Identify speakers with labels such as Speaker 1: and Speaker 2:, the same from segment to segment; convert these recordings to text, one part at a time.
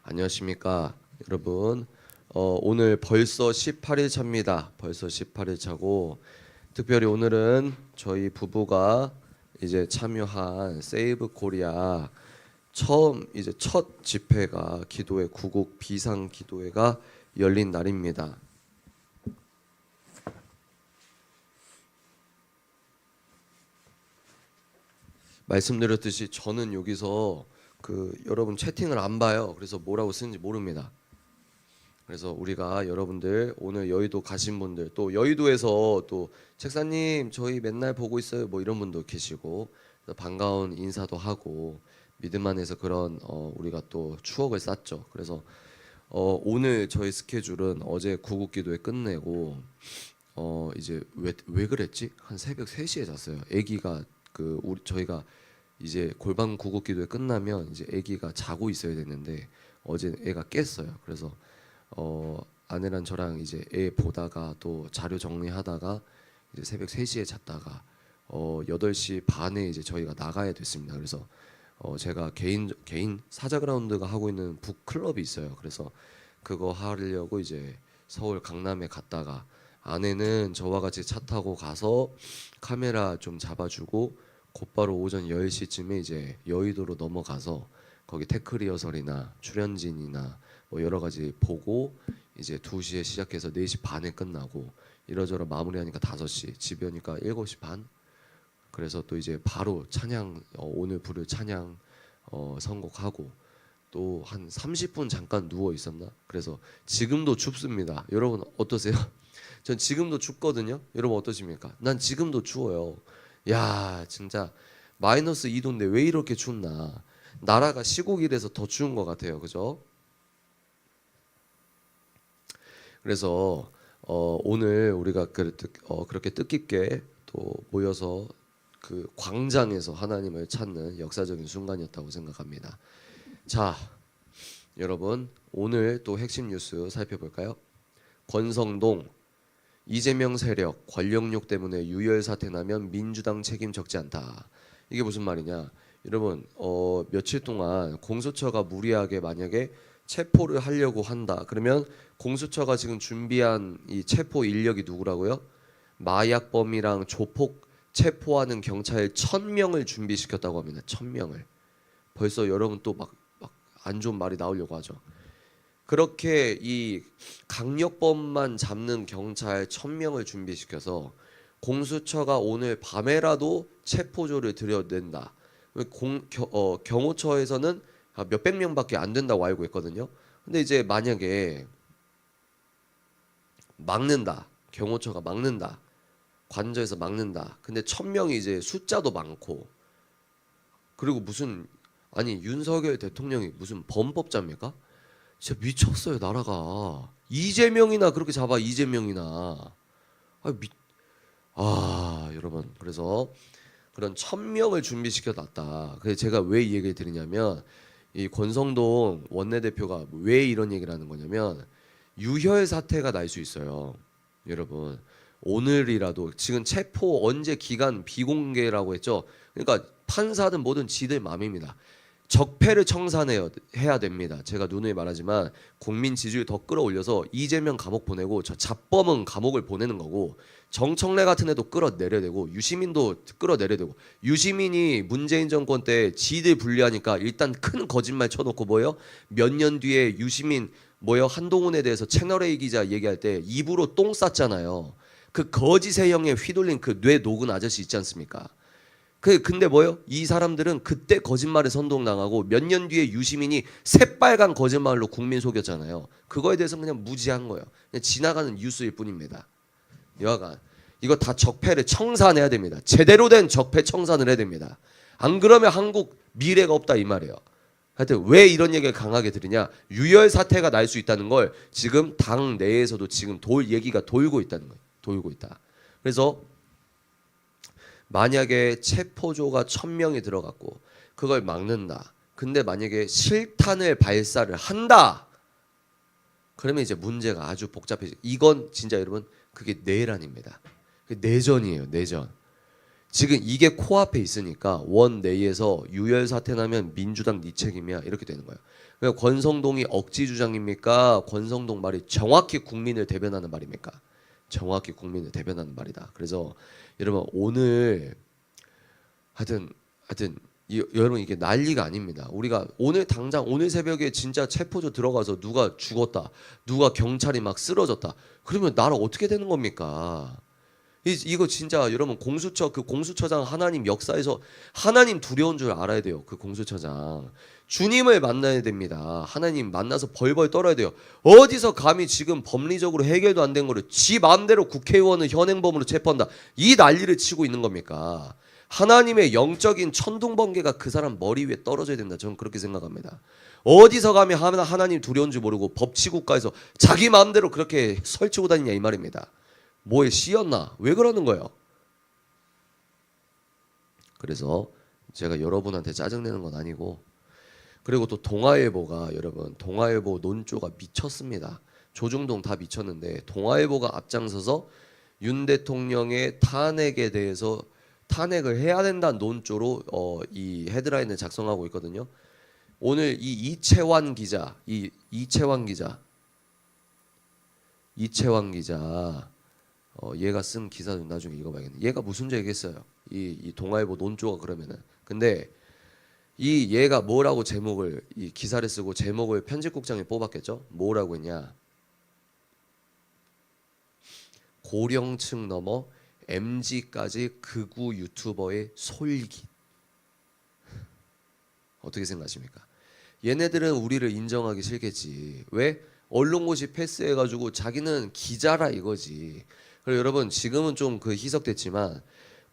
Speaker 1: 안녕하십니까 여러분. 오늘 벌써 18일 차입니다. 벌써 18일 차고 특별히 오늘은 저희 부부가 이제 참여한 세이브 코리아 첫 집회가 기도회 구국 비상 기도회가 열린 날입니다. 말씀드렸듯이 저는 여기서 여러분 채팅을 안 봐요. 그래서 뭐라고 쓰는지 모릅니다. 그래서 우리가 여러분들 오늘 여의도 가신 분들 또 여의도에서 또 책사님 저희 맨날 보고 있어요 뭐 이런 분도 계시고 반가운 인사도 하고 믿음 안에서 그런 우리가 또 추억을 쌓죠. 그래서 오늘 저희 스케줄은 어제 구국기도회 끝내고 이제 왜 그랬지? 한 새벽 3시에 잤어요. 아기가 저희가 이제 골방 구국기도회 끝나면 이제 아기가 자고 있어야 됐는데 어제 애가 깼어요. 그래서 아내랑 저랑 이제 애 보다가 또 자료 정리하다가 이제 새벽 3시에 잤다가 8시 반에 이제 저희가 나가야 됐습니다. 그래서 제가 개인 사자그라운드가 하고 있는 북클럽이 있어요. 그래서 그거 하려고 이제 서울 강남에 갔다가 아내는 저와 같이 차 타고 가서 카메라 좀 잡아주고 곧바로 오전 10시쯤에 이제 여의도로 넘어가서 거기 테크 리허설이나 출연진이나 뭐 여러 가지 보고 이제 2시에 시작해서 4시 반에 끝나고 이러저러 마무리하니까 5시, 집에 오니까 7시 반. 그래서 또 이제 바로 찬양 오늘 부를 찬양 선곡하고 또 한 30분 잠깐 누워 있었나? 그래서 지금도 춥습니다. 여러분 어떠세요? 전 지금도 춥거든요. 여러분 어떠십니까? 난 지금도 추워요. 야, 진짜 마이너스 2도인데 왜 이렇게 춥나? 나라가 시국이라서 더 추운 것 같아요. 그죠? 그래서 오늘 우리가 그렇게 뜻깊게 또 모여서 그 광장에서 하나님을 찾는 역사적인 순간이었다고 생각합니다. 자, 여러분 오늘 또 핵심 뉴스 살펴볼까요? 권성동 이재명 세력 권력욕 때문에 유혈 사태 나면 민주당 책임 적지 않다. 이게 무슨 말이냐? 여러분 며칠 동안 공수처가 무리하게 만약에 체포를 하려고 한다. 그러면 공수처가 지금 준비한 이 체포 인력이 누구라고요? 마약범이랑 조폭 체포하는 경찰 1000명을 준비시켰다고 합니다. 1000명을. 벌써 여러분 또 막 안 좋은 말이 나오려고 하죠. 그렇게 이 강력범만 잡는 경찰 1000명을 준비시켜서 공수처가 오늘 밤에라도 체포조를 들여낸다. 경호처에서는 몇백 명밖에 안 된다고 알고 있거든요. 근데 이제 만약에 막는다. 경호처가 막는다. 관저에서 막는다. 근데 1000명이 이제 숫자도 많고 그리고 아니 윤석열 대통령이 무슨 범법자입니까? 진짜 미쳤어요 나라가. 이재명이나 그렇게 잡아. 이재명이나 여러분 그래서 그런 1000명을 준비시켜 놨다. 그래서 제가 왜 이 얘기를 드리냐면 이 권성동 원내대표가 왜 이런 얘기를 하는 거냐면 유혈 사태가 날 수 있어요. 여러분 오늘이라도 지금 체포 언제 기간 비공개라고 했죠. 그러니까 판사든 뭐든 지들 맘입니다. 적폐를 청산해야 됩니다. 제가 누누이 말하지만 국민 지지율 더 끌어올려서 이재명 감옥 보내고 저 잡범은 감옥을 보내는 거고 정청래 같은 애도 끌어내려야 되고 유시민도 끌어내려야 되고 유시민이 문재인 정권 때 지들 분리하니까 일단 큰 거짓말 쳐놓고 뭐요? 몇 년 뒤에 유시민 한동훈에 대해서 채널A 기자 얘기할 때 입으로 똥 쌌잖아요. 그 거짓의 형에 휘둘린 그 뇌 녹은 아저씨 있지 않습니까? 근데 이 사람들은 그때 거짓말에 선동당하고 몇 년 뒤에 유시민이 새빨간 거짓말로 국민 속였잖아요. 그거에 대해서 그냥 무지한 거예요. 그냥 지나가는 뉴스일 뿐입니다. 여하간 이거 다 적폐를 청산해야 됩니다. 제대로 된 적폐 청산을 해야 됩니다. 안 그러면 한국 미래가 없다 이 말이에요. 하여튼 왜 이런 얘기를 강하게 드리냐? 유혈 사태가 날 수 있다는 걸 지금 당 내에서도 지금 얘기가 돌고 있다는 거예요. 돌고 있다. 그래서 만약에 체포조가 1000명이 들어갔고 그걸 막는다. 근데 만약에 실탄을 발사를 한다. 그러면 이제 문제가 아주 복잡해져. 이건 진짜 여러분 그게 내란입니다. 내전이에요. 내전. 지금 이게 코앞에 있으니까 원 내에서 유혈 사태 나면 민주당 네 책임이야 이렇게 되는 거예요. 그러니까 권성동이 억지 주장입니까? 권성동 말이 정확히 국민을 대변하는 말입니까? 정확히 국민을 대변하는 말이다. 그래서 여러분 오늘 하여튼 여러분 이게 난리가 아닙니다. 우리가 오늘 당장 오늘 새벽에 진짜 체포조 들어가서 누가 죽었다, 누가 경찰이 막 쓰러졌다. 그러면 나라 어떻게 되는 겁니까? 이거 진짜 여러분 공수처 그 공수처장 하나님 역사에서 하나님 두려운 줄 알아야 돼요. 그 공수처장 주님을 만나야 됩니다. 하나님 만나서 벌벌 떨어야 돼요. 어디서 감히 지금 법리적으로 해결도 안 된 거를 지 마음대로 국회의원을 현행범으로 체포한다. 이 난리를 치고 있는 겁니까? 하나님의 영적인 천둥번개가 그 사람 머리 위에 떨어져야 된다. 저는 그렇게 생각합니다. 어디서 감히 하나님 두려운 줄 모르고 법치국가에서 자기 마음대로 그렇게 설치고 다니냐 이 말입니다. 뭐에 씌었나? 왜 그러는 거예요? 그래서 제가 여러분한테 짜증내는 건 아니고, 그리고 또 동아일보가 여러분 동아일보 논조가 미쳤습니다. 조중동 다 미쳤는데 동아일보가 앞장서서 윤 대통령의 탄핵에 대해서 탄핵을 해야 된다는 논조로 이 헤드라인을 작성하고 있거든요. 오늘 이 이채환 기자 얘가 쓴 기사 좀 나중에 읽어봐야겠네. 얘가 무슨 얘기했어요? 이 동아일보 논조가 그러면은. 근데 이 얘가 뭐라고 제목을 이 기사를 쓰고 제목을 편집국장이 뽑았겠죠? 뭐라고 했냐? 고령층 넘어 MZ까지 극우 유튜버의 솔깃. 어떻게 생각하십니까? 얘네들은 우리를 인정하기 싫겠지. 왜? 언론고시 패스해가지고 자기는 기자라 이거지. 그리고 여러분 지금은 좀 그 희석됐지만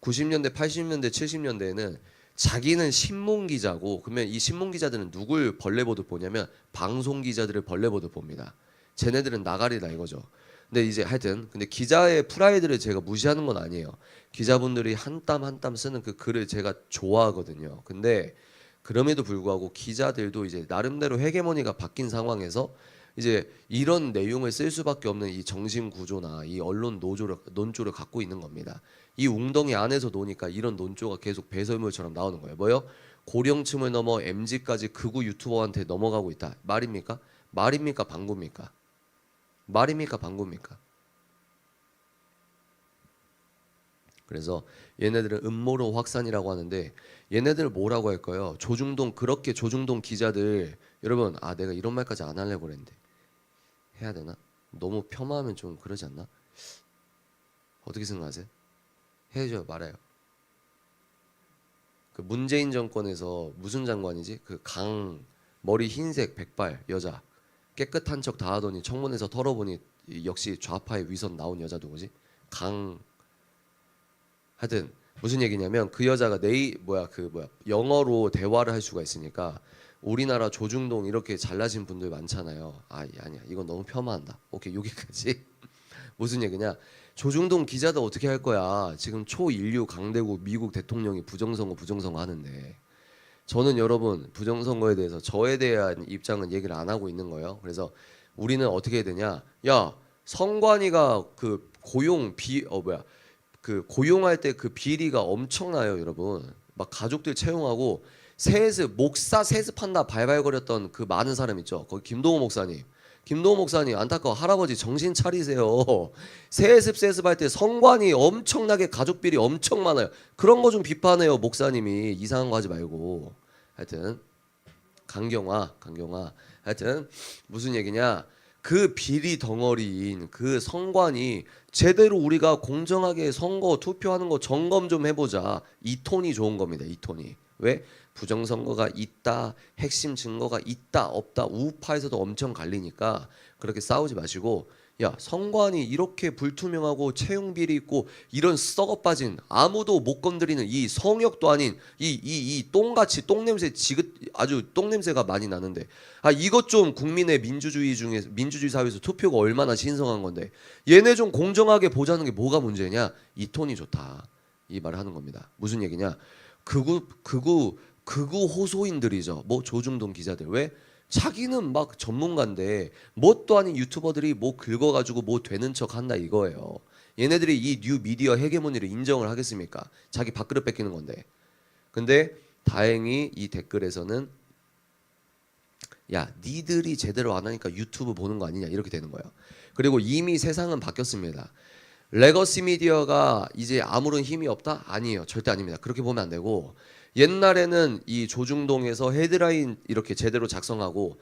Speaker 1: 90년대, 80년대, 70년대에는 자기는 신문 기자고, 그러면 이 신문 기자들은 누굴 벌레 보듯 보냐면 방송 기자들을 벌레 보듯 봅니다. 쟤네들은 나가리다 이거죠. 근데 이제 하여튼 근데 기자의 프라이드를 제가 무시하는 건 아니에요. 기자분들이 한 땀 한 땀 쓰는 그 글을 제가 좋아하거든요. 근데 그럼에도 불구하고 기자들도 이제 나름대로 헤게모니가 바뀐 상황에서 이제 이런 내용을 쓸 수밖에 없는 이 정신 구조나 이 언론 논조를 갖고 있는 겁니다. 이 웅덩이 안에서 노니까 이런 논조가 계속 배설물처럼 나오는 거예요. 뭐요? 고령층을 넘어 MZ까지 극우 유튜버한테 넘어가고 있다. 말입니까? 말입니까? 방구입니까? 말입니까? 방구입니까? 그래서 얘네들은 음모론 확산이라고 하는데 얘네들 뭐라고 할까요? 그렇게 조중동 기자들 여러분 내가 이런 말까지 안 하려고 그랬는데 해야 되나? 너무 폄하하면 좀 그러지 않나? 어떻게 생각하세요? 해줘요 말아요. 그 문재인 정권에서 무슨 장관이지? 그 머리 흰색 백발 여자 깨끗한 척 다 하더니 청문회에서 털어보니 역시 좌파의 위선 나온 여자 누구지? 하여튼 무슨 얘기냐면 그 여자가 영어로 대화를 할 수가 있으니까 우리나라 조중동 이렇게 잘나신 분들 많잖아요. 아니야 이건 너무 폄하한다. 오케이 여기까지. 무슨 얘기냐? 조중동 기자도 어떻게 할 거야? 지금 초인류 강대국 미국 대통령이 부정선거 하는데 저는 여러분 부정선거에 대해서 저에 대한 입장은 얘기를 안 하고 있는 거예요. 그래서 우리는 어떻게 해야 되냐? 야 선관위가 그 고용할 때 그 비리가 엄청나요, 여러분. 막 가족들 채용하고 목사 세습한다 발발거렸던 그 많은 사람 있죠. 거기 김동호 목사님 안타까워 할아버지 정신 차리세요. 세습할 때 선관위 엄청나게 가족 비리 엄청 많아요. 그런 거 좀 비판해요, 목사님이. 이상한 거 하지 말고. 하여튼 강경화. 하여튼 무슨 얘기냐? 그 비리 덩어리인 그 선관위 제대로 우리가 공정하게 선거 투표하는 거 점검 좀 해보자. 이 톤이 좋은 겁니다. 이 톤이. 왜? 부정선거가 있다, 핵심 증거가 있다, 없다, 우파에서도 엄청 갈리니까 그렇게 싸우지 마시고, 야 선관위 이렇게 불투명하고 채용 비리 있고 이런 썩어 빠진 아무도 못 건드리는 이 성역도 아닌 이 똥같이 똥냄새 아주 똥냄새가 많이 나는데 이것 좀 국민의 민주주의 사회에서 투표가 얼마나 신성한 건데 얘네 좀 공정하게 보자는 게 뭐가 문제냐? 이 톤이 좋다 이 말을 하는 겁니다. 무슨 얘기냐? 극우 호소인들이죠. 뭐 조중동 기자들 왜? 자기는 막 전문가인데 뭣도 아닌 유튜버들이 뭐 긁어가지고 뭐 되는 척 한다 이거예요. 얘네들이 이 뉴 미디어 헤게모니를 인정을 하겠습니까? 자기 밥그릇 뺏기는 건데. 근데 다행히 이 댓글에서는 야, 니들이 제대로 안 하니까 유튜브 보는 거 아니냐 이렇게 되는 거예요. 그리고 이미 세상은 바뀌었습니다. 레거시 미디어가 이제 아무런 힘이 없다? 아니에요. 절대 아닙니다. 그렇게 보면 안 되고, 옛날에는 이 조중동에서 헤드라인 이렇게 제대로 작성하고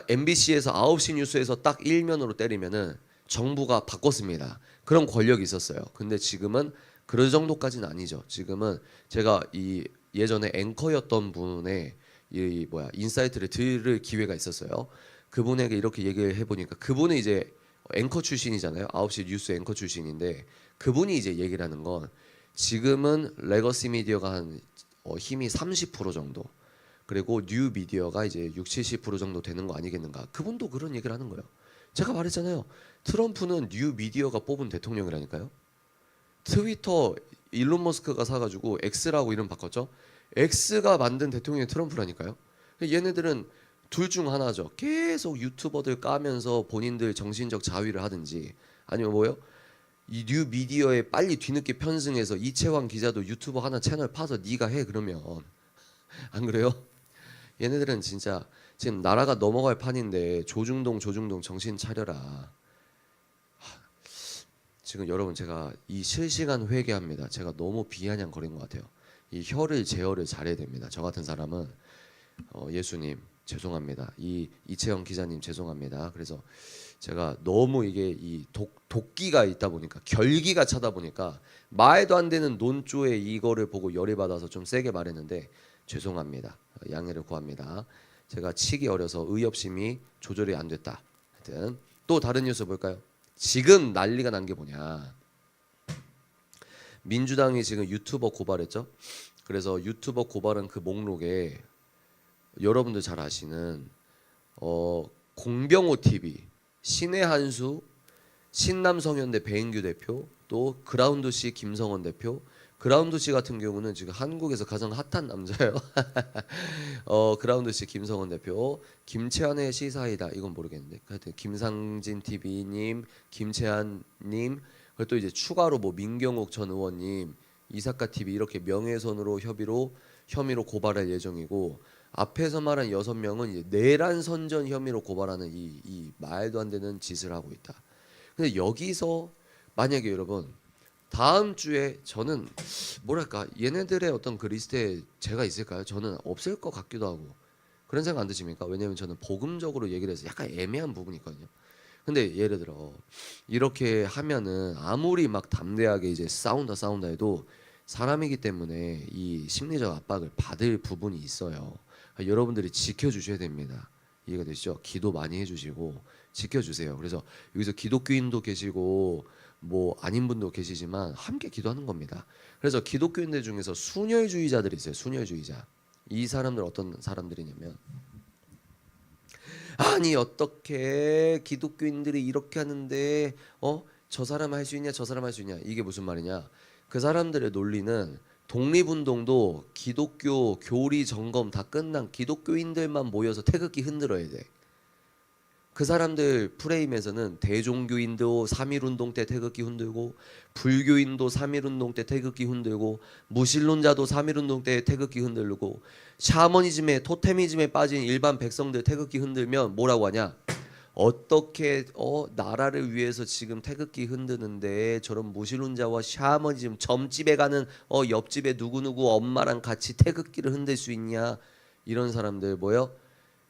Speaker 1: MBC에서 9시 뉴스에서 딱 일면으로 때리면은 정부가 바꿨습니다. 그런 권력이 있었어요. 근데 지금은 그런 정도까지는 아니죠. 지금은 제가 이 예전에 앵커였던 분의 이 인사이트를 들을 기회가 있었어요. 그분에게 이렇게 얘기를 해보니까, 그분은 이제 앵커 출신이잖아요. 9시 뉴스 앵커 출신인데, 그분이 이제 얘기를 하는 건 지금은 레거시 미디어가 한 힘이 30% 정도, 그리고 뉴 미디어가 이제 60-70% 정도 되는 거 아니겠는가. 그분도 그런 얘기를 하는 거예요. 제가 말했잖아요. 트럼프는 뉴 미디어가 뽑은 대통령이라니까요. 트위터 일론 머스크가 사가지고 X라고 이름 바꿨죠. X가 만든 대통령이 트럼프라니까요. 얘네들은 둘 중 하나죠. 계속 유튜버들 까면서 본인들 정신적 자위를 하든지, 아니면 뭐요? 이 뉴 미디어에 빨리 뒤늦게 편승해서 이채환 기자도 유튜버 하나 채널 파서 네가 해 그러면 안 그래요? 얘네들은 진짜 지금 나라가 넘어갈 판인데 조중동 정신 차려라. 지금 여러분, 제가 이 실시간 회개합니다. 제가 너무 비아냥거린 것 같아요. 이 혀를 제어를 잘해야 됩니다. 저 같은 사람은 예수님 죄송합니다. 이채영 기자님 죄송합니다. 그래서 제가 너무 이게 이 도끼가 있다 보니까, 결기가 차다 보니까 말도 안 되는 논조에 이거를 보고 열이 받아서 좀 세게 말했는데 죄송합니다. 양해를 구합니다. 제가 치기 어려서 의협심이 조절이 안 됐다. 하여튼 또 다른 뉴스 볼까요? 지금 난리가 난 게 뭐냐? 민주당이 지금 유튜버 고발했죠. 그래서 유튜버 고발은 그 목록에 여러분들 잘 아시는 공병호 TV, 신의 한수, 신남성현대 배인규 대표, 또 그라운드 씨 김성원 대표. 그라운드 씨 같은 경우는 지금 한국에서 가장 핫한 남자예요. 그라운드 씨 김성원 대표, 김채한의 시사이다 이건 모르겠는데, 하여튼 김상진 TV님, 김채한님, 그리고 또 이제 추가로 뭐 민경욱 전 의원님, 이사카 TV 이렇게 명예훼손으로 혐의로 고발할 예정이고, 앞에서 말한 6명은 이제 내란 선전 혐의로 고발하는 이 말도 안 되는 짓을 하고 있다. 근데 여기서 만약에 여러분 다음 주에 저는 뭐랄까 얘네들의 어떤 그 리스트에 제가 있을까요? 저는 없을 것 같기도 하고 그런 생각 안 드십니까? 왜냐면 저는 복음적으로 얘기를 해서 약간 애매한 부분이 있거든요. 근데 예를 들어 이렇게 하면은 아무리 막 담대하게 이제 싸운다 해도 사람이기 때문에 이 심리적 압박을 받을 부분이 있어요. 여러분들이 지켜주셔야 됩니다. 이해가 되시죠? 기도 많이 해주시고 지켜주세요. 그래서 여기서 기독교인도 계시고 뭐 아닌 분도 계시지만 함께 기도하는 겁니다. 그래서 기독교인들 중에서 순혈주의자들이 있어요. 순혈주의자. 이 사람들 어떤 사람들이냐면, 아니 어떻게 기독교인들이 이렇게 하는데 저 사람 할 수 있냐 저 사람 할 수 있냐, 이게 무슨 말이냐. 그 사람들의 논리는 독립운동도 기독교 교리 점검 다 끝난 기독교인들만 모여서 태극기 흔들어야 돼. 그 사람들 프레임에서는 대종교인도 3.1운동 때 태극기 흔들고, 불교인도 3.1운동 때 태극기 흔들고, 무신론자도 3.1운동 때 태극기 흔들고, 샤머니즘에 토테미즘에 빠진 일반 백성들 태극기 흔들면 뭐라고 하냐? 어떻게 나라를 위해서 지금 태극기 흔드는데 저런 무신론자와 샤머니즘 점집에 가는 옆집에 누구누구 엄마랑 같이 태극기를 흔들 수 있냐? 이런 사람들 뭐요?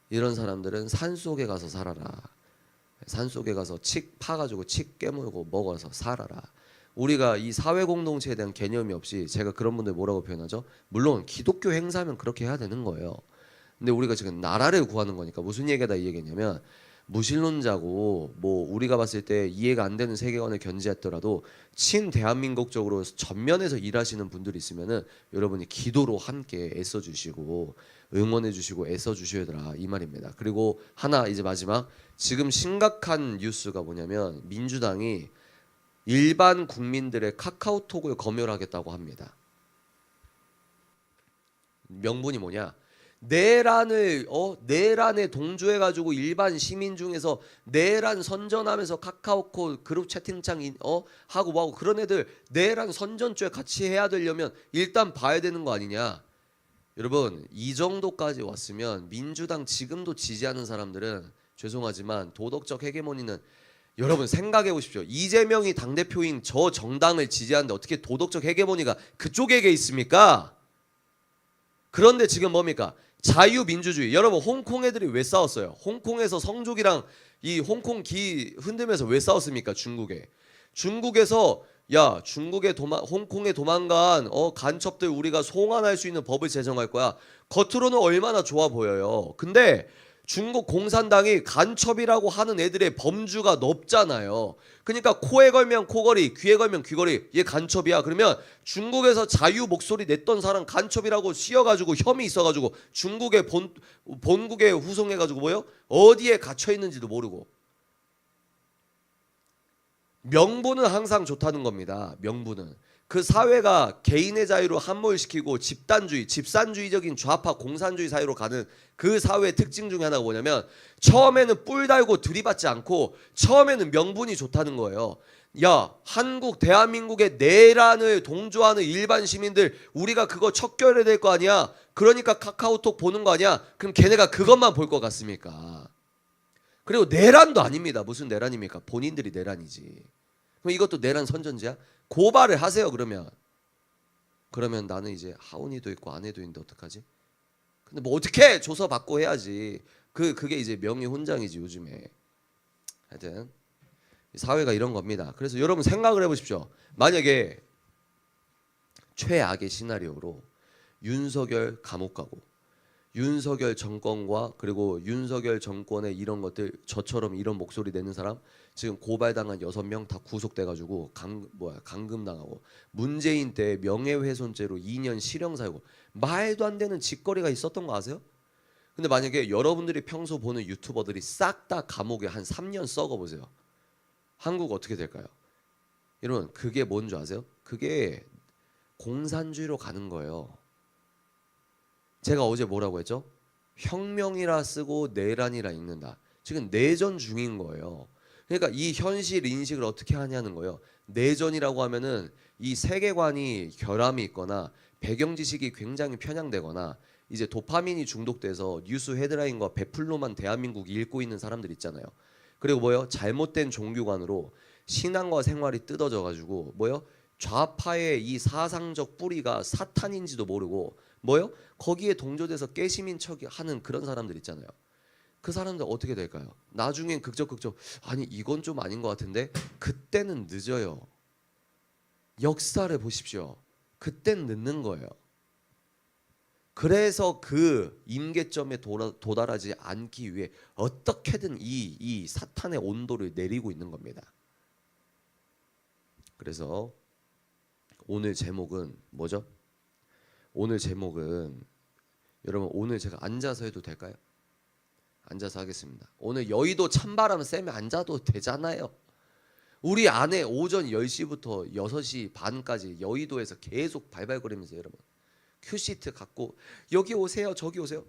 Speaker 1: 이런 사람들은 산속에 가서 살아라. 산속에 가서 칡 파가지고 칡 깨물고 먹어서 살아라. 우리가 이 사회 공동체에 대한 개념이 없이, 제가 그런 분들 뭐라고 표현하죠? 물론 기독교 행사면 그렇게 해야 되는 거예요. 근데 우리가 지금 나라를 구하는 거니까 무슨 얘기다 이 얘기냐면, 무신론자고 뭐 우리가 봤을 때 이해가 안 되는 세계관을 견지했더라도 친 대한민국적으로 전면에서 일하시는 분들이 있으면은 여러분이 기도로 함께 애써 주시고 응원해 주시고 애써 주셔야 되라 이 말입니다. 그리고 하나 이제 마지막, 지금 심각한 뉴스가 뭐냐면 민주당이 일반 국민들의 카카오톡을 검열하겠다고 합니다. 명분이 뭐냐? 내란에 동조해 가지고 일반 시민 중에서 내란 선전하면서 카카오톡 그룹 채팅창 하고 뭐하고 그런 애들 내란 선전죄 같이 해야 되려면 일단 봐야 되는 거 아니냐. 여러분 이 정도까지 왔으면 민주당 지금도 지지하는 사람들은 죄송하지만 도덕적 헤게모니는 여러분 생각해 보십시오. 이재명이 당대표인 저 정당을 지지하는데 어떻게 도덕적 헤게모니가 그쪽에게 있습니까? 그런데 지금 뭡니까? 자유민주주의. 여러분 홍콩 애들이 왜 싸웠어요? 홍콩에서 성족이랑 이 홍콩 기 흔들면서 왜 싸웠습니까? 중국에서 야 홍콩에 도망간 간첩들 우리가 송환할 수 있는 법을 제정할 거야. 겉으로는 얼마나 좋아 보여요. 근데 중국 공산당이 간첩이라고 하는 애들의 범주가 높잖아요. 그러니까 코에 걸면 코걸이, 귀에 걸면 귀걸이, 얘 간첩이야. 그러면 중국에서 자유 목소리 냈던 사람 간첩이라고 씌어가지고 혐의 있어가지고 중국의 본국에 후송해가지고 뭐요? 어디에 갇혀 있는지도 모르고. 명분은 항상 좋다는 겁니다. 명분은. 그 사회가 개인의 자유로 함몰시키고 집산주의적인 좌파 공산주의 사회로 가는 그 사회의 특징 중에 하나가 뭐냐면 처음에는 뿔 달고 들이받지 않고 처음에는 명분이 좋다는 거예요. 야, 대한민국의 내란을 동조하는 일반 시민들 우리가 그거 척결해야 될 거 아니야. 그러니까 카카오톡 보는 거 아니야. 그럼 걔네가 그것만 볼 것 같습니까? 그리고 내란도 아닙니다. 무슨 내란입니까? 본인들이 내란이지. 그럼 이것도 내란 선전제야? 고발을 하세요. 그러면 나는 이제 하은이도 있고 아내도 있는데 어떡하지? 근데 뭐 어떻게 조서 받고 해야지. 그게 이제 명예 훈장이지 요즘에. 하여튼 사회가 이런 겁니다. 그래서 여러분 생각을 해보십시오. 만약에 최악의 시나리오로 윤석열 감옥 가고 윤석열 정권과 그리고 윤석열 정권의 이런 것들 저처럼 이런 목소리 내는 사람 지금 고발당한 6명 다 구속돼가지고 감금당하고 문재인 때 명예훼손죄로 2년 실형 살고 말도 안 되는 짓거리가 있었던 거 아세요? 근데 만약에 여러분들이 평소 보는 유튜버들이 싹 다 감옥에 한 3년 썩어보세요. 한국 어떻게 될까요? 여러분 그게 뭔 줄 아세요? 그게 공산주의로 가는 거예요. 제가 어제 뭐라고 했죠? 혁명이라 쓰고 내란이라 읽는다. 지금 내전 중인 거예요. 그러니까 이 현실 인식을 어떻게 하냐는 거예요. 내전이라고 하면은 이 세계관이 결함이 있거나 배경 지식이 굉장히 편향되거나 이제 도파민이 중독돼서 뉴스 헤드라인과 베풀로만 대한민국 읽고 있는 사람들 있잖아요. 그리고 뭐요? 잘못된 종교관으로 신앙과 생활이 뜯어져 가지고 뭐요? 좌파의 이 사상적 뿌리가 사탄인지도 모르고 뭐요? 거기에 동조돼서 깨심인 척 하는 그런 사람들 있잖아요. 그 사람들 어떻게 될까요? 나중엔 극적 아니 이건 좀 아닌 것 같은데 그때는 늦어요. 역사를 보십시오. 그땐 늦는 거예요. 그래서 그 임계점에 도달하지 않기 위해 어떻게든 이 사탄의 온도를 내리고 있는 겁니다. 그래서 오늘 제목은 뭐죠? 오늘 제목은 여러분 오늘 제가 앉아서 해도 될까요? 앉아서 하겠습니다. 오늘 여의도 찬바람 쐬며 앉아도 되잖아요. 우리 아내 오전 10시부터 6시 반까지 여의도에서 계속 발발거리면서 여러분 큐시트 갖고 여기 오세요 저기 오세요.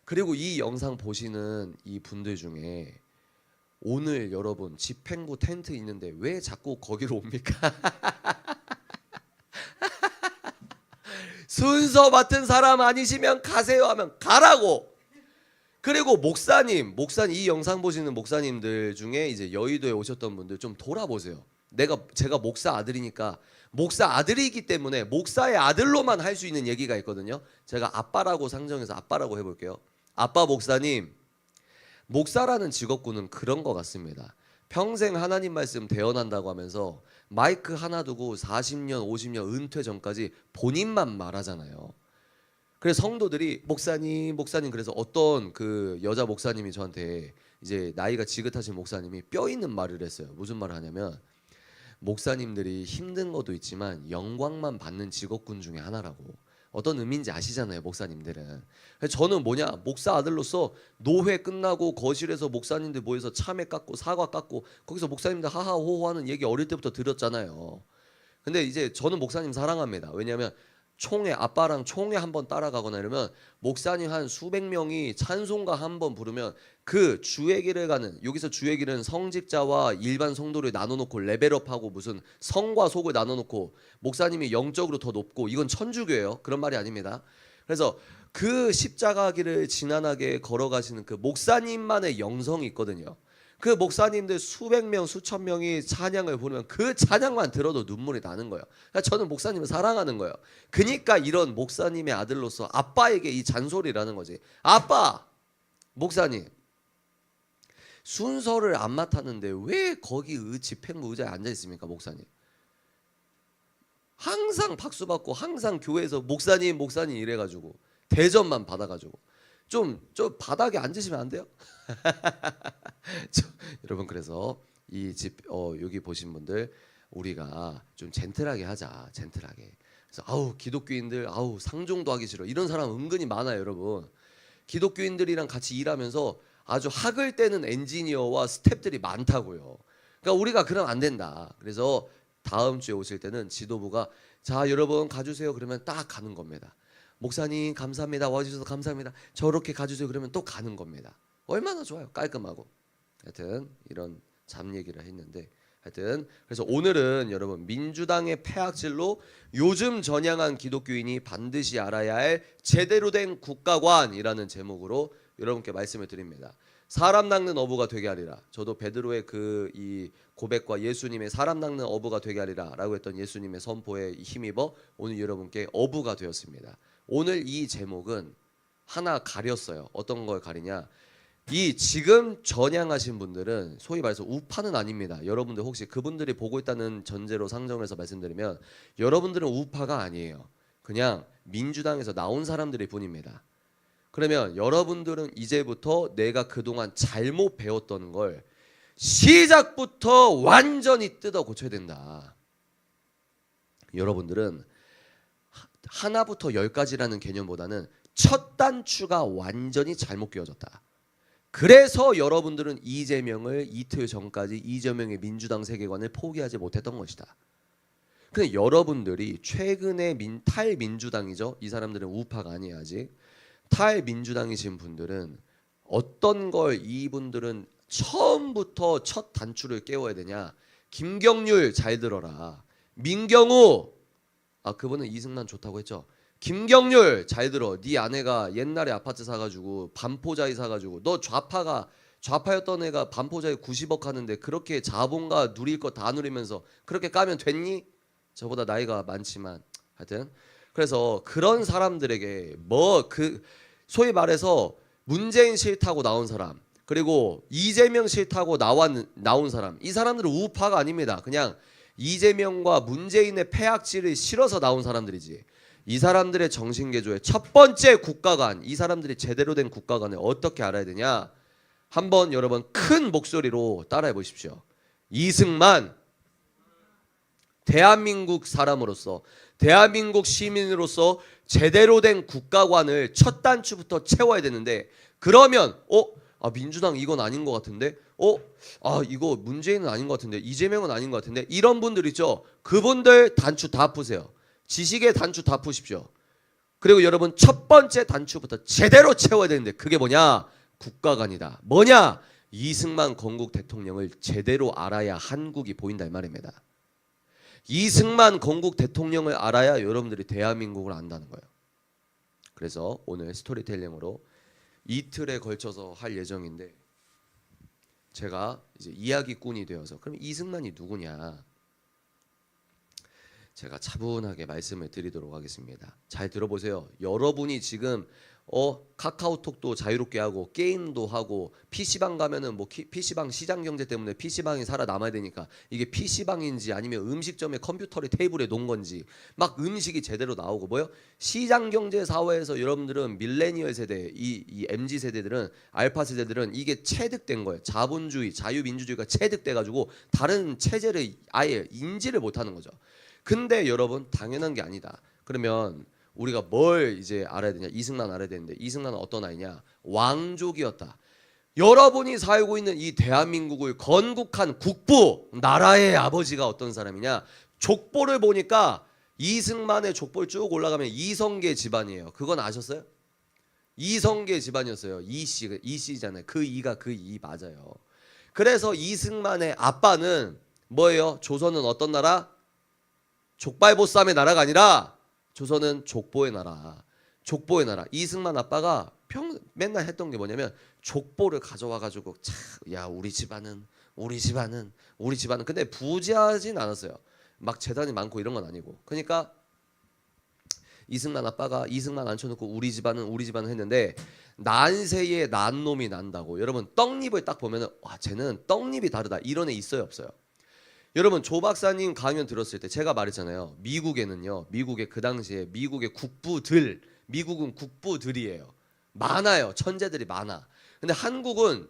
Speaker 1: 그리고 이 영상 보시는 이 분들 중에 오늘 여러분 집행부 텐트 있는데 왜 자꾸 거기로 옵니까? 순서 맡은 사람 아니시면 가세요 하면 가라고. 그리고 목사님 이 영상 보시는 목사님들 중에 이제 여의도에 오셨던 분들 좀 돌아보세요. 제가 목사 아들이니까 목사 아들이기 때문에 목사의 아들로만 할 수 있는 얘기가 있거든요. 제가 아빠라고 상정해서 아빠라고 해볼게요. 아빠 목사님, 목사라는 직업군은 그런 것 같습니다. 평생 하나님 말씀 대언한다고 하면서 마이크 하나 두고 40년 50년 은퇴 전까지 본인만 말하잖아요. 그래서 성도들이 목사님 그래서 어떤 그 여자 목사님이 저한테 이제 나이가 지긋하신 목사님이 뼈 있는 말을 했어요. 무슨 말을 하냐면 목사님들이 힘든 것도 있지만 영광만 받는 직업군 중에 하나라고. 어떤 의미인지 아시잖아요, 목사님들은. 저는 목사 아들로서 노회 끝나고 거실에서 목사님들 모여서 참외 깎고 사과 깎고 거기서 목사님들 하하호호 하는 얘기 어릴 때부터 들었잖아요. 근데 이제 저는 목사님 사랑합니다. 왜냐하면 총회 아빠랑 총회 한번 따라가거나 이러면 목사님 한 수백 명이 찬송가 한번 부르면 그 주의 길을 가는 여기서 주의 길은 성직자와 일반 성도를 나눠놓고 레벨업하고 무슨 성과 속을 나눠놓고 목사님이 영적으로 더 높고 이건 천주교예요. 그런 말이 아닙니다. 그래서 그 십자가 길을 지난하게 걸어가시는 그 목사님만의 영성이 있거든요. 그 목사님들 수백 명 수천 명이 찬양을 부르면 그 찬양만 들어도 눈물이 나는 거예요. 그러니까 저는 목사님을 사랑하는 거예요. 그러니까 이런 목사님의 아들로서 아빠에게 이 잔소리라는 거지. 아빠 목사님 순서를 안 맡았는데 왜 거기 집행부 의자에 앉아 있습니까? 목사님 항상 박수 받고 항상 교회에서 목사님 이래가지고 대접만 받아가지고 좀 바닥에 앉으시면 안 돼요? 여러분 그래서 이 집 여기 보신 분들 우리가 좀 젠틀하게 하자. 젠틀하게. 그래서 아우 기독교인들 아우 상종도 하기 싫어. 이런 사람 은근히 많아요, 여러분. 기독교인들이랑 같이 일하면서 아주 학을 떼는 엔지니어와 스태프들이 많다고요. 그러니까 우리가 그러면 안 된다. 그래서 다음 주에 오실 때는 지도부가 자 여러분 가주세요 그러면 딱 가는 겁니다. 목사님 감사합니다. 와주셔서 감사합니다. 저렇게 가주세요 그러면 또 가는 겁니다. 얼마나 좋아요. 깔끔하고. 하여튼 이런 잡 얘기를 했는데 하여튼 그래서 오늘은 여러분 민주당의 폐악질로 요즘 전향한 기독교인이 반드시 알아야 할 제대로 된 국가관이라는 제목으로 여러분께 말씀을 드립니다. 사람 낚는 어부가 되게 하리라. 저도 베드로의 그 이 고백과 예수님의 사람 낚는 어부가 되게 하리라라고 했던 예수님의 선포에 힘입어 오늘 여러분께 어부가 되었습니다. 오늘 이 제목은 하나 가렸어요. 어떤 걸 가리냐? 이 지금 전향하신 분들은 소위 말해서 우파는 아닙니다. 여러분들 혹시 그분들이 보고 있다는 전제로 상정해서 말씀드리면 여러분들은 우파가 아니에요. 그냥 민주당에서 나온 사람들일 뿐입니다. 그러면 여러분들은 이제부터 내가 그동안 잘못 배웠던 걸 시작부터 완전히 뜯어 고쳐야 된다. 여러분들은 하나부터 열까지라는 개념보다는 첫 단추가 완전히 잘못 끼워졌다. 그래서 여러분들은 이재명을 이틀 전까지 이재명의 민주당 세계관을 포기하지 못했던 것이다. 근데 여러분들이 최근에 탈민주당이죠. 이 사람들은 우파가 아니에요 아직. 탈민주당이신 분들은 어떤 걸 이분들은 처음부터 첫 단추를 깨워야 되냐. 김경률 잘 들어라. 민경우 그분은 이승만 좋다고 했죠. 김경률 잘 들어. 네 아내가 옛날에 아파트 사가지고 반포자이 사가지고 너 좌파였던 애가 반포자이 90억 하는데 그렇게 자본가 누릴 거 다 누리면서 그렇게 까면 됐니? 저보다 나이가 많지만 하여튼 그래서 그런 사람들에게 소위 말해서 문재인 싫다고 나온 사람 그리고 이재명 싫다고 나온 사람 이 사람들은 우파가 아닙니다. 그냥 이재명과 문재인의 폐악질을 싫어서 나온 사람들이지. 이 사람들의 정신개조의 첫 번째 국가관 이 사람들이 제대로 된 국가관을 어떻게 알아야 되냐. 한번 여러분 큰 목소리로 따라해 보십시오. 이승만 대한민국 사람으로서 대한민국 시민으로서 제대로 된 국가관을 첫 단추부터 채워야 되는데 그러면 민주당 이건 아닌 것 같은데 이거 문재인은 아닌 것 같은데 이재명은 아닌 것 같은데 이런 분들 있죠. 그분들 단추 다 푸세요. 지식의 단추 다 푸십시오. 그리고 여러분 첫 번째 단추부터 제대로 채워야 되는데 그게 뭐냐? 국가관이다. 뭐냐? 이승만 건국 대통령을 제대로 알아야 한국이 보인다 이 말입니다. 이승만 건국 대통령을 알아야 여러분들이 대한민국을 안다는 거예요. 그래서 오늘 스토리텔링으로 이틀에 걸쳐서 할 예정인데 제가 이제 이야기꾼이 되어서 그럼 이승만이 누구냐? 제가 차분하게 말씀을 드리도록 하겠습니다. 잘 들어보세요. 여러분이 지금 카카오톡도 자유롭게 하고 게임도 하고 PC방 가면은 PC방 시장 경제 때문에 PC방이 살아남아야 되니까 이게 PC방인지 아니면 음식점에 컴퓨터를 테이블에 놓은 건지 막 음식이 제대로 나오고 뭐요? 시장 경제 사회에서 여러분들은 밀레니얼 세대 이 MZ 세대들은 알파 세대들은 이게 체득된 거예요. 자본주의 자유민주주의가 체득돼 가지고 다른 체제를 아예 인지를 못하는 거죠. 근데 여러분 당연한 게 아니다. 그러면 우리가 뭘 이제 알아야 되냐? 이승만 알아야 되는데 이승만은 어떤 아이냐? 왕족이었다. 여러분이 살고 있는 이 대한민국을 건국한 국부 나라의 아버지가 어떤 사람이냐? 족보를 보니까 이승만의 족보를 쭉 올라가면 이성계 집안이에요. 그건 아셨어요? 이성계 집안이었어요. 이씨잖아요. 그 이가 그 이 맞아요. 그래서 이승만의 아빠는 뭐예요? 조선은 어떤 나라? 족발보쌈의 나라가 아니라 조선은 족보의 나라. 족보의 나라. 이승만 아빠가 맨날 했던 게 뭐냐면 족보를 가져와 가지고 야 우리 집안은 근데 부지하진 않았어요. 막 재산이 많고 이런 건 아니고. 그러니까 이승만 아빠가 이승만 앉혀놓고 우리 집안은 했는데 난세에 난 놈이 난다고. 여러분 떡잎을 딱 보면은 와 쟤는 떡잎이 다르다 이런 애 있어요 없어요? 여러분 조 박사님 강연 들었을 때 제가 말했잖아요. 미국의 그 당시에 미국의 미국은 국부들이에요. 많아요. 천재들이 많아. 근데 한국은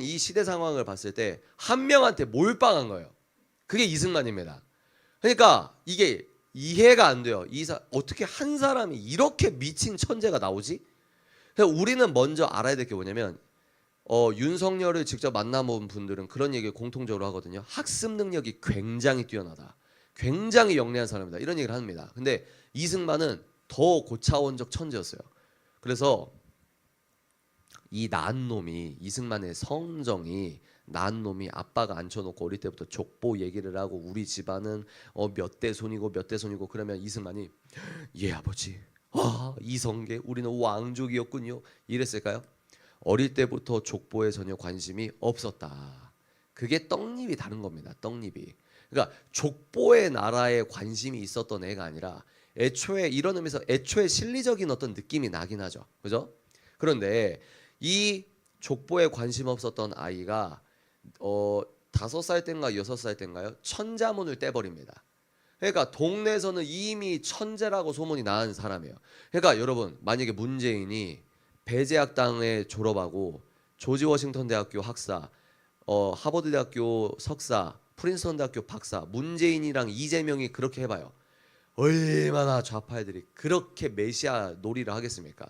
Speaker 1: 이 시대 상황을 봤을 때 한 명한테 몰빵한 거예요. 그게 이승만입니다. 그러니까 이게 이해가 안 돼요. 어떻게 한 사람이 이렇게 미친 천재가 나오지? 그래서 우리는 먼저 알아야 될 게 뭐냐면 윤석열을 직접 만나본 분들은 그런 얘기를 공통적으로 하거든요. 학습 능력이 굉장히 뛰어나다. 굉장히 영리한 사람이다. 이런 얘기를 합니다. 근데 이승만은 더 고차원적 천재였어요. 그래서 이 난 놈이 이승만의 성정이 난 놈이 아빠가 앉혀놓고 어릴 때부터 족보 얘기를 하고 우리 집안은 몇 대 손이고 그러면 이승만이 예 아버지 이성계 우리는 왕족이었군요 이랬을까요? 어릴 때부터 족보에 전혀 관심이 없었다. 그게 떡잎이 다른 겁니다. 떡잎이. 그러니까 족보의 나라에 관심이 있었던 애가 아니라 애초에 이런 의미에서 애초에 실리적인 어떤 느낌이 나긴 하죠. 그죠? 그런데 이 족보에 관심 없었던 아이가 5살 때인가 6살 때인가요? 천자문을 떼버립니다. 그러니까 동네에서는 이미 천재라고 소문이 난 사람이에요. 그러니까 여러분 만약에 문재인이 배제학당에 졸업하고 조지 워싱턴 대학교 학사, 하버드 대학교 석사, 프린스턴 대학교 박사, 문재인이랑 이재명이 그렇게 해봐요. 얼마나 좌파 애들이 그렇게 메시아 놀이를 하겠습니까?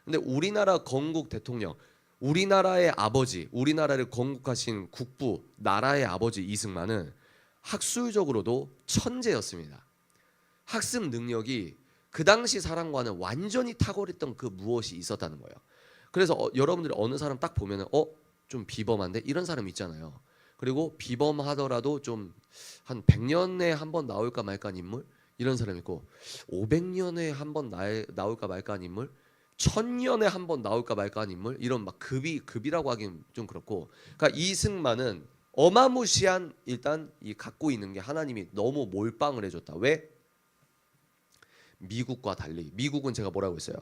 Speaker 1: 근데 우리나라 건국 대통령, 우리나라의 아버지, 우리나라를 건국하신 국부, 나라의 아버지 이승만은 학술적으로도 천재였습니다. 학습 능력이 그 당시 사람과는 완전히 탁월했던 그 무엇이 있었다는 거예요. 그래서 여러분들이 어느 사람 딱 보면은 좀 비범한데 이런 사람 있잖아요. 그리고 비범하더라도 좀 한 100년에 한 번 나올까 말까 한 인물 이런 사람 있고 500년에 한 번 나올까 말까 한 인물 1000년에 한 번 나올까 말까 한 인물 이런 막 급이라고 하긴 좀 그렇고 그러니까 이승만은 어마무시한 일단 이 갖고 있는 게 하나님이 너무 몰빵을 해줬다. 왜? 미국과 달리 미국은 제가 뭐라고 했어요?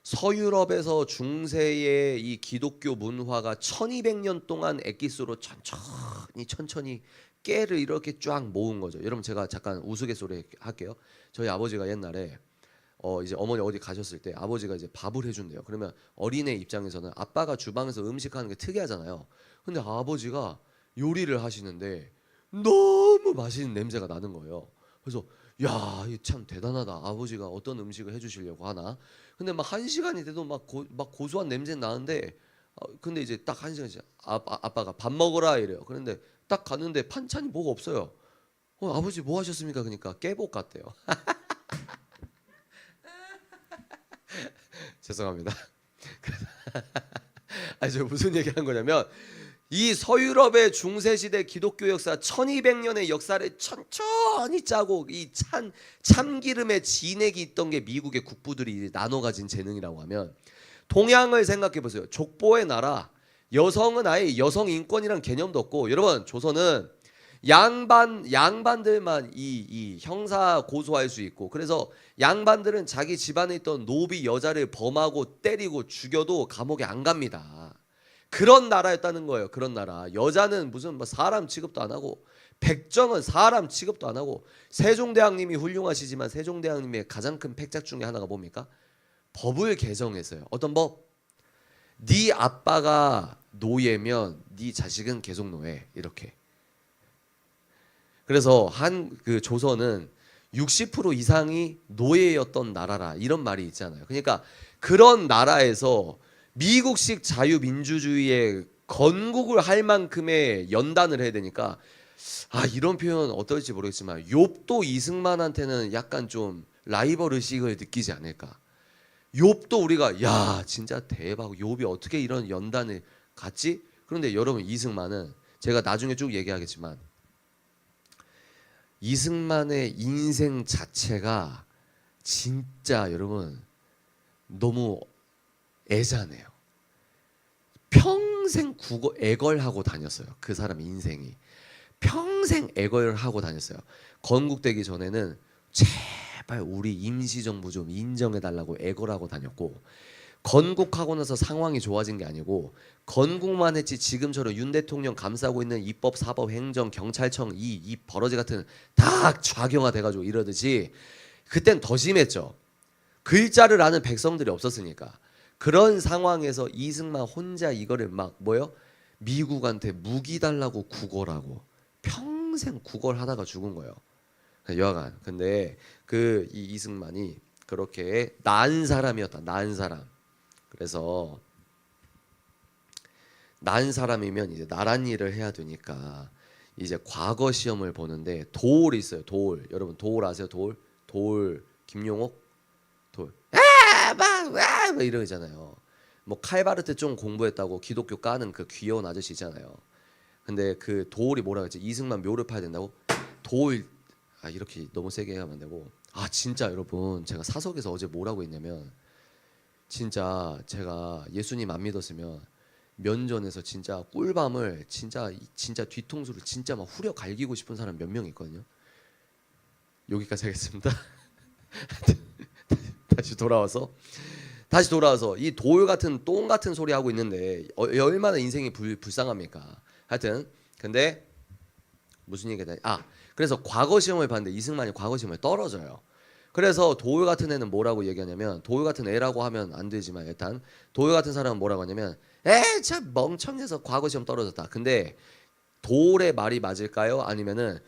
Speaker 1: 서유럽에서 중세의 이 기독교 문화가 1200년 동안 엑기스로 천천히 깨를 이렇게 쫙 모은 거죠. 여러분 제가 잠깐 우스갯소리 할게요. 저희 아버지가 옛날에 이제 어머니 어디 가셨을 때 아버지가 이제 밥을 해준대요. 그러면 어린애 입장에서는 아빠가 주방에서 음식하는 게 특이하잖아요. 근데 아버지가 요리를 하시는데 너무 맛있는 냄새가 나는 거예요. 그래서 야, 참 대단하다. 아버지가 어떤 음식을 해주시려고 하나. 근데 막 1시간이 돼도 막 고소한 냄새 나는데 근데 이제 딱 1시간 이제 아빠가 밥 먹으라 이래요. 그런데 딱 갔는데 반찬이 뭐가 없어요. 아버지 뭐 하셨습니까? 그러니까 깨복 같대요. 죄송합니다. 아니 저 무슨 얘기한 거냐면 이 서유럽의 중세시대 기독교 역사 1200년의 역사를 천천히 짜고 이 참기름의 진액이 있던 게 미국의 국부들이 나눠 가진 재능이라고 하면 동양을 생각해 보세요. 족보의 나라 여성은 아예 여성 인권이란 개념도 없고 여러분 조선은 양반들만 이 형사 고소할 수 있고 그래서 양반들은 자기 집안에 있던 노비 여자를 범하고 때리고 죽여도 감옥에 안 갑니다. 그런 나라였다는 거예요. 그런 나라. 여자는 무슨 뭐 사람 취급도 안 하고 백정은 사람 취급도 안 하고 세종대왕님이 훌륭하시지만 세종대왕님의 가장 큰 패작 중에 하나가 뭡니까? 법을 개정했어요. 어떤 법? 네 아빠가 노예면 네 자식은 계속 노예 이렇게. 그래서 그 조선은 60% 이상이 노예였던 나라라 이런 말이 있잖아요. 그러니까 그런 나라에서 미국식 자유민주주의에 건국을 할 만큼의 연단을 해야 되니까 이런 표현 어떨지 모르겠지만 욥도 이승만한테는 약간 좀 라이벌 의식을 느끼지 않을까. 욥도 우리가 야 진짜 대박, 욥이 어떻게 이런 연단을 갔지? 그런데 여러분 이승만은 제가 나중에 쭉 얘기하겠지만 이승만의 인생 자체가 진짜 여러분 너무 애잔해요. 평생 애걸하고 다녔어요. 그 사람 인생이 평생 애걸하고 다녔어요. 건국되기 전에는 제발 우리 임시정부 좀 인정해달라고 애걸하고 다녔고, 건국하고 나서 상황이 좋아진 게 아니고 건국만 했지 지금처럼 윤 대통령 감싸고 있는 입법, 사법, 행정, 경찰청 이 버러지 같은 다 좌경화돼가지고 이러듯이 그땐 더 심했죠. 글자를 아는 백성들이 없었으니까. 그런 상황에서 이승만 혼자 이거를 막 뭐요? 미국한테 무기 달라고 구걸하고 평생 구걸하다가 죽은 거예요. 여하간 근데 그 이 이승만이 그렇게 나은 사람이었다. 나은 사람. 그래서 나은 사람이면 이제 나란 일을 해야 되니까 이제 과거 시험을 보는데 도올이 있어요. 도올. 여러분 도올 아세요? 도올? 도올 김용옥? 도올. 막 이러잖아요. 뭐 칼바르트 좀 공부했다고 기독교 까는 그 귀여운 아저씨 있잖아요. 근데 그 도올이 뭐라 그랬지? 이승만 묘를 파야 된다고? 도올 이렇게 너무 세게 하면 안 되고 진짜 여러분 제가 사석에서 어제 뭐라고 했냐면 진짜 제가 예수님 안 믿었으면 면전에서 진짜 꿀밤을 진짜 뒤통수를 진짜 막 후려 갈기고 싶은 사람 몇 명 있거든요. 여기까지 하겠습니다. 다시 돌아와서 이 돌 같은 똥 같은 소리 하고 있는데 얼마나 인생이 불쌍합니까? 하여튼 근데 무슨 얘기다? 그래서 과거 시험을 봤는데 이승만이 과거 시험을 떨어져요. 그래서 도울 같은 애는 뭐라고 얘기하냐면, 도울 같은 애라고 하면 안 되지만 일단 도울 같은 사람은 뭐라고 하냐면 참 멍청해서 과거 시험 떨어졌다. 근데 도울의 말이 맞을까요? 아니면은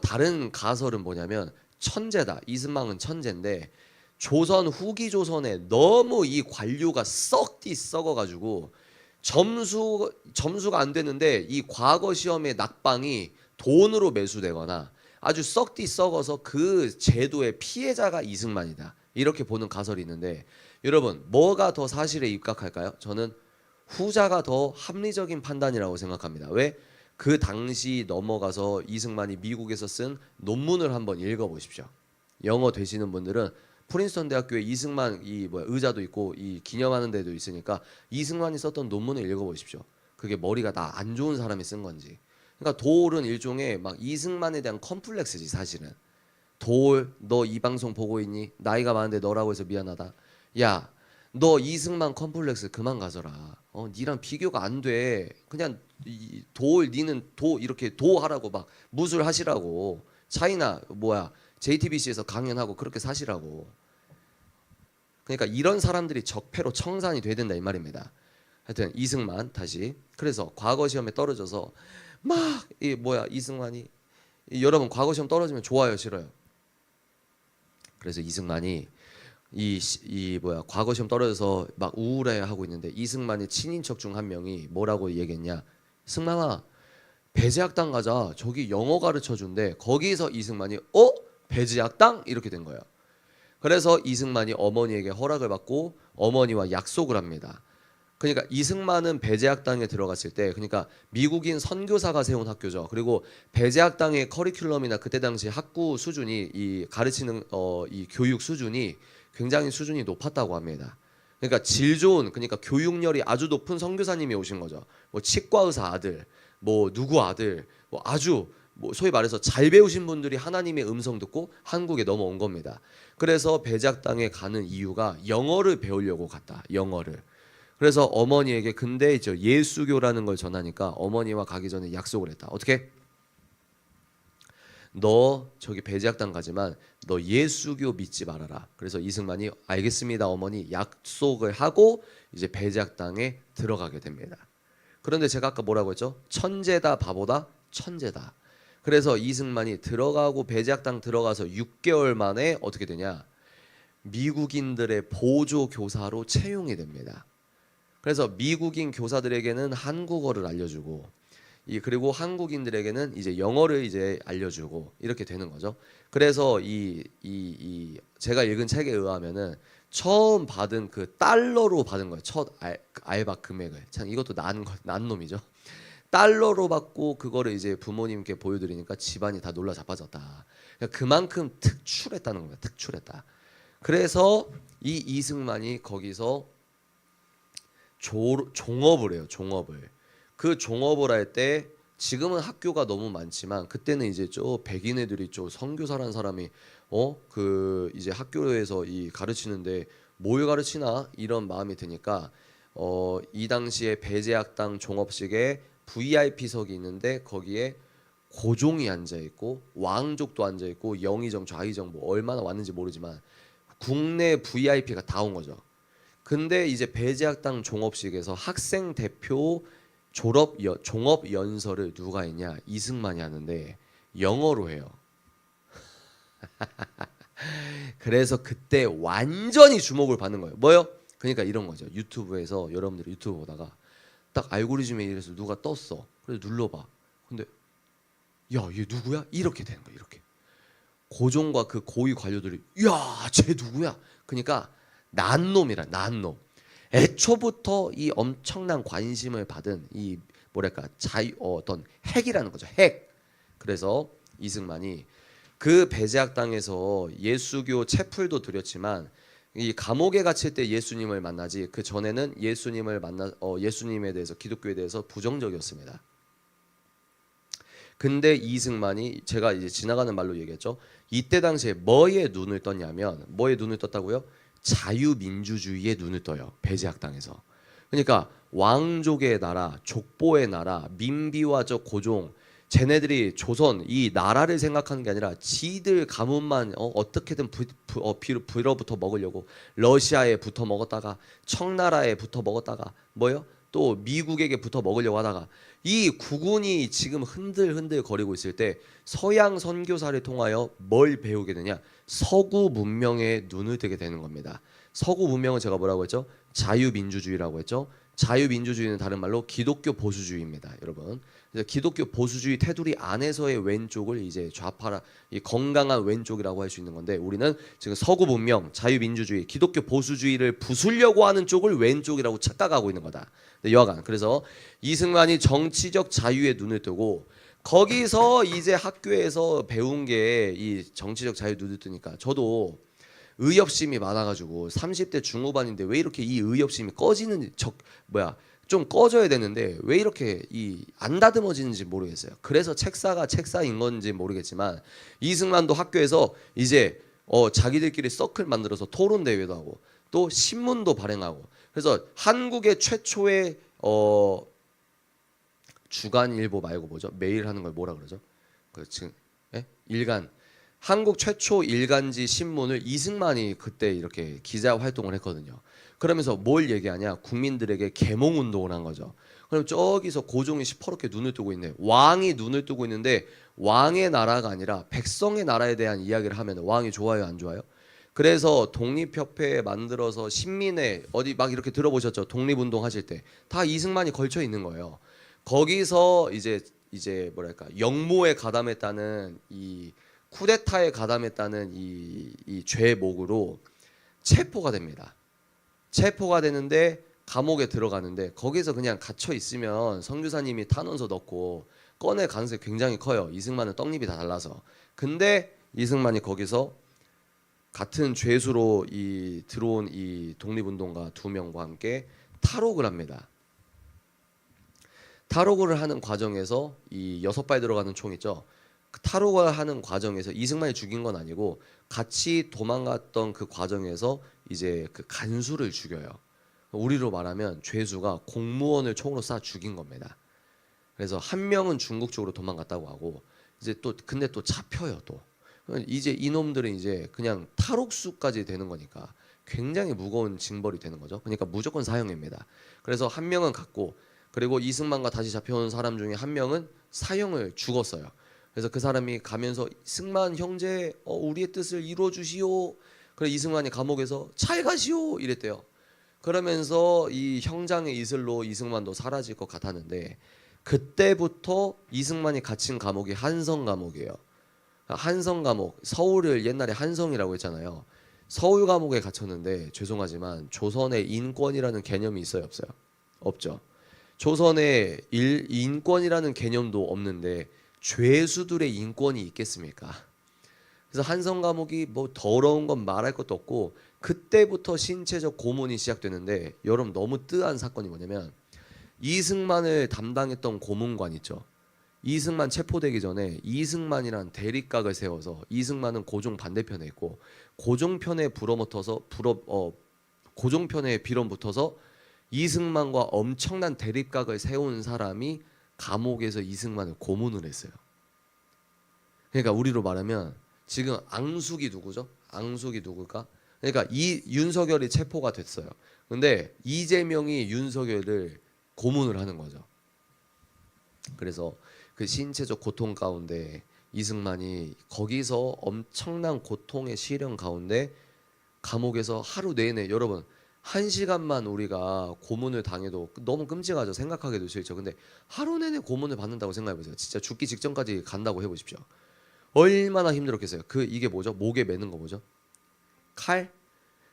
Speaker 1: 다른 가설은 뭐냐면 천재다. 이승만은 천재인데 조선 후기 조선에 너무 이 관료가 썩디 썩어가지고 점수가 안 되는데 이 과거 시험의 낙방이 돈으로 매수되거나 아주 썩디 썩어서 그 제도의 피해자가 이승만이다. 이렇게 보는 가설이 있는데 여러분 뭐가 더 사실에 입각할까요? 저는 후자가 더 합리적인 판단이라고 생각합니다. 왜? 그 당시 넘어가서 이승만이 미국에서 쓴 논문을 한번 읽어보십시오. 영어 되시는 분들은 프린스턴 대학교에 이승만 의자도 있고 이 기념하는 데도 있으니까 이승만이 썼던 논문을 읽어보십시오. 그게 머리가 다 안 좋은 사람이 쓴 건지. 그러니까 도올은 일종의 막 이승만에 대한 컴플렉스지 사실은. 도올 너 이 방송 보고 있니? 나이가 많은데 너라고 해서 미안하다. 야 너 이승만 컴플렉스 그만 가져라. 니랑 비교가 안 돼. 그냥 도올 니는 이렇게 하라고 막 무술하시라고. 차이나 JTBC에서 강연하고 그렇게 사시라고. 그러니까 이런 사람들이 적폐로 청산이 돼야 된다 이 말입니다. 하여튼 이승만 다시. 그래서 과거 시험에 떨어져서 막 이승만이 여러분 과거 시험 떨어지면 좋아요 싫어요? 그래서 이승만이 과거 시험 떨어져서 막 우울해하고 있는데 이승만의 친인척 중 한 명이 뭐라고 얘기했냐? 승만아 배제학당 가자. 저기 영어 가르쳐 준대. 거기서 이승만이 배제학당? 이렇게 된 거예요. 그래서 이승만이 어머니에게 허락을 받고 어머니와 약속을 합니다. 그러니까 이승만은 배제학당에 들어갔을 때 그러니까 미국인 선교사가 세운 학교죠. 그리고 배제학당의 커리큘럼이나 그때 당시 학구 수준이 이 가르치는 이 교육 수준이 굉장히 수준이 높았다고 합니다. 그러니까 질 좋은 그러니까 교육열이 아주 높은 선교사님이 오신 거죠. 치과 의사 아들, 누구 아들, 아주 소위 말해서 잘 배우신 분들이 하나님의 음성 듣고 한국에 넘어온 겁니다. 그래서 배제학당에 가는 이유가 영어를 배우려고 갔다. 영어를. 그래서 어머니에게 근데 예수교라는 걸 전하니까 어머니와 가기 전에 약속을 했다. 어떻게? 너 저기 배제학당 가지만 너 예수교 믿지 말아라. 그래서 이승만이 알겠습니다 어머니 약속을 하고 이제 배제학당에 들어가게 됩니다. 그런데 제가 아까 뭐라고 했죠? 천재다 바보다? 천재다. 그래서 이승만이 들어가고 배제학당 들어가서 6개월 만에 어떻게 되냐? 미국인들의 보조 교사로 채용이 됩니다. 그래서 미국인 교사들에게는 한국어를 알려주고 그리고 한국인들에게는 이제 영어를 이제 알려주고 이렇게 되는 거죠. 그래서 제가 읽은 책에 의하면은 처음 받은 그 달러로 받은 거예요. 첫 알바 금액을. 참 이것도 난 놈이죠. 달러로 받고 그거를 이제 부모님께 보여드리니까 집안이 다 놀라 자빠졌다. 그러니까 그만큼 특출했다는 겁니다. 특출했다. 그래서 이 이승만이 거기서 종업을 해요. 종업을. 그 종업을 할 때 지금은 학교가 너무 많지만 그때는 이제 백인 애들이 선교사라는 사람이 그 이제 학교에서 이 가르치는데 뭘 가르치나 이런 마음이 드니까 이 당시에 배제학당 종업식에 VIP석이 있는데 거기에 고종이 앉아 있고 왕족도 앉아 있고 영의정 좌의정 뭐 얼마나 왔는지 모르지만 국내 VIP가 다 온 거죠. 근데 이제 배제학당 종업식에서 학생 대표 종업 연설을 누가 했냐? 이승만이 하는데 영어로 해요. 그래서 그때 완전히 주목을 받는 거예요. 뭐요? 그러니까 이런 거죠. 유튜브에서 여러분들이 유튜브 보다가 딱 알고리즘에 의해서 누가 떴어. 그래서 눌러봐. 근데 야, 얘 누구야? 이렇게 되는 거야. 이렇게. 고종과 그 고위 관료들이 야, 쟤 누구야? 그러니까 난놈이라 난놈. 애초부터 이 엄청난 관심을 받은 이 뭐랄까 어떤 핵이라는 거죠. 핵. 그래서 이승만이 그 배제학당에서 예수교 채플도 드렸지만 이 감옥에 갇힐 때 예수님을 만나지 그 전에는 예수님에 대해서 기독교에 대해서 부정적이었습니다. 근데 이승만이 제가 이제 지나가는 말로 얘기했죠. 이때 당시에 뭐에 눈을 떴냐면 뭐에 눈을 떴다고요? 자유민주주의에 눈을 떠요. 배제학당에서. 그러니까 왕족의 나라, 족보의 나라, 민비와 고종 쟤네들이 조선 이 나라를 생각하는 게 아니라 지들 가문만 어떻게든 빌어붙어 먹으려고 러시아에 붙어 먹었다가 청나라에 붙어 먹었다가 뭐요? 또 미국에게 붙어 먹으려고 하다가 이 국운이 지금 흔들흔들 거리고 있을 때 서양 선교사를 통하여 뭘 배우게 되냐? 서구 문명에 눈을 뜨게 되는 겁니다. 서구 문명은 제가 뭐라고 했죠? 자유민주주의라고 했죠. 자유민주주의는 다른 말로 기독교 보수주의입니다, 여러분. 그래서 기독교 보수주의 테두리 안에서의 왼쪽을 이제 좌파라 이 건강한 왼쪽이라고 할 수 있는 건데 우리는 지금 서구 문명, 자유민주주의, 기독교 보수주의를 부수려고 하는 쪽을 왼쪽이라고 착각하고 있는 거다. 여하간 그래서 이승만이 정치적 자유에 눈을 뜨고 거기서 이제 학교에서 배운 게 이 정치적 자유 눈을 뜨니까 저도 의협심이 많아가지고 30대 중후반인데 왜 이렇게 이 의협심이 꺼지는 좀 꺼져야 되는데 왜 이렇게 안 다듬어지는지 모르겠어요. 그래서 책사가 책사인 건지 모르겠지만 이승만도 학교에서 이제 자기들끼리 서클 만들어서 토론 대회도 하고 또 신문도 발행하고 그래서 한국의 최초의 주간일보 말고 뭐죠? 매일 하는 걸 뭐라 그러죠? 지금 일간 한국 최초 일간지 신문을 이승만이 그때 이렇게 기자 활동을 했거든요. 그러면서 뭘 얘기하냐? 국민들에게 계몽 운동을 한 거죠. 그럼 저기서 고종이 시퍼렇게 눈을 뜨고 있네. 왕이 눈을 뜨고 있는데 왕의 나라가 아니라 백성의 나라에 대한 이야기를 하면 왕이 좋아요, 안 좋아요? 그래서 독립협회 만들어서 신민회 어디 막 이렇게 들어보셨죠? 독립운동 하실 때 다 이승만이 걸쳐 있는 거예요. 거기서 이제 뭐랄까 영모에 가담했다는 이 쿠데타에 가담했다는 이 죄목으로 체포가 됩니다. 체포가 되는데 감옥에 들어가는데 거기서 그냥 갇혀 있으면 선교사님이 탄원서 넣고 꺼낼 가능성이 굉장히 커요. 이승만은 떡잎이 다 달라서. 근데 이승만이 거기서 같은 죄수로 들어온 이 독립운동가 2명과 함께 탈옥을 합니다. 탈옥을 하는 과정에서 이 6발 들어가는 총 있죠. 그 탈옥을 하는 과정에서 이승만이 죽인 건 아니고 같이 도망갔던 그 과정에서 이제 그 간수를 죽여요. 우리로 말하면 죄수가 공무원을 총으로 쏴 죽인 겁니다. 그래서 한 명은 중국 쪽으로 도망갔다고 하고 이제 근데 또 잡혀요 또. 이제 이놈들은 이제 그냥 탈옥수까지 되는 거니까 굉장히 무거운 징벌이 되는 거죠. 그러니까 무조건 사형입니다. 그래서 한 명은 갔고 그리고 이승만과 다시 잡혀온 사람 중에 한 명은 사형을 죽었어요. 그래서 그 사람이 가면서 승만 형제 우리의 뜻을 이루어 주시오. 그래 이승만이 감옥에서 잘 가시오 이랬대요. 그러면서 이 형장의 이슬로 이승만도 사라질 것 같았는데 그때부터 이승만이 갇힌 감옥이 한성 감옥이에요. 한성 감옥, 서울을 옛날에 한성이라고 했잖아요. 서울 감옥에 갇혔는데 죄송하지만 조선에 인권이라는 개념이 있어요, 없어요? 없죠. 조선에 인권이라는 개념도 없는데 죄수들의 인권이 있겠습니까? 그래서 한성 감옥이 뭐 더러운 건 말할 것도 없고 그때부터 신체적 고문이 시작되는데 여러분 너무 뜨한 사건이 뭐냐면 이승만을 담당했던 고문관 있죠. 이승만 체포되기 전에 이승만이란 대립각을 세워서 이승만은 고종 반대편에 있고 고종편에 고종편에 빌어붙어서 이승만과 엄청난 대립각을 세운 사람이 감옥에서 이승만을 고문을 했어요. 그러니까 우리로 말하면 지금 앙숙이 누구죠? 앙숙이 누굴까? 그러니까 이 윤석열이 체포가 됐어요. 근데 이재명이 윤석열을 고문을 하는 거죠. 그래서 그 신체적 고통 가운데 이승만이 거기서 엄청난 고통의 시련 가운데 감옥에서 하루 내내 여러분 1시간만 우리가 고문을 당해도 너무 끔찍하죠. 생각하기도 싫죠. 근데 하루 내내 고문을 받는다고 생각해 보세요. 진짜 죽기 직전까지 간다고 해 보십시오. 얼마나 힘들었겠어요. 이게 뭐죠? 목에 매는 거 뭐죠? 칼?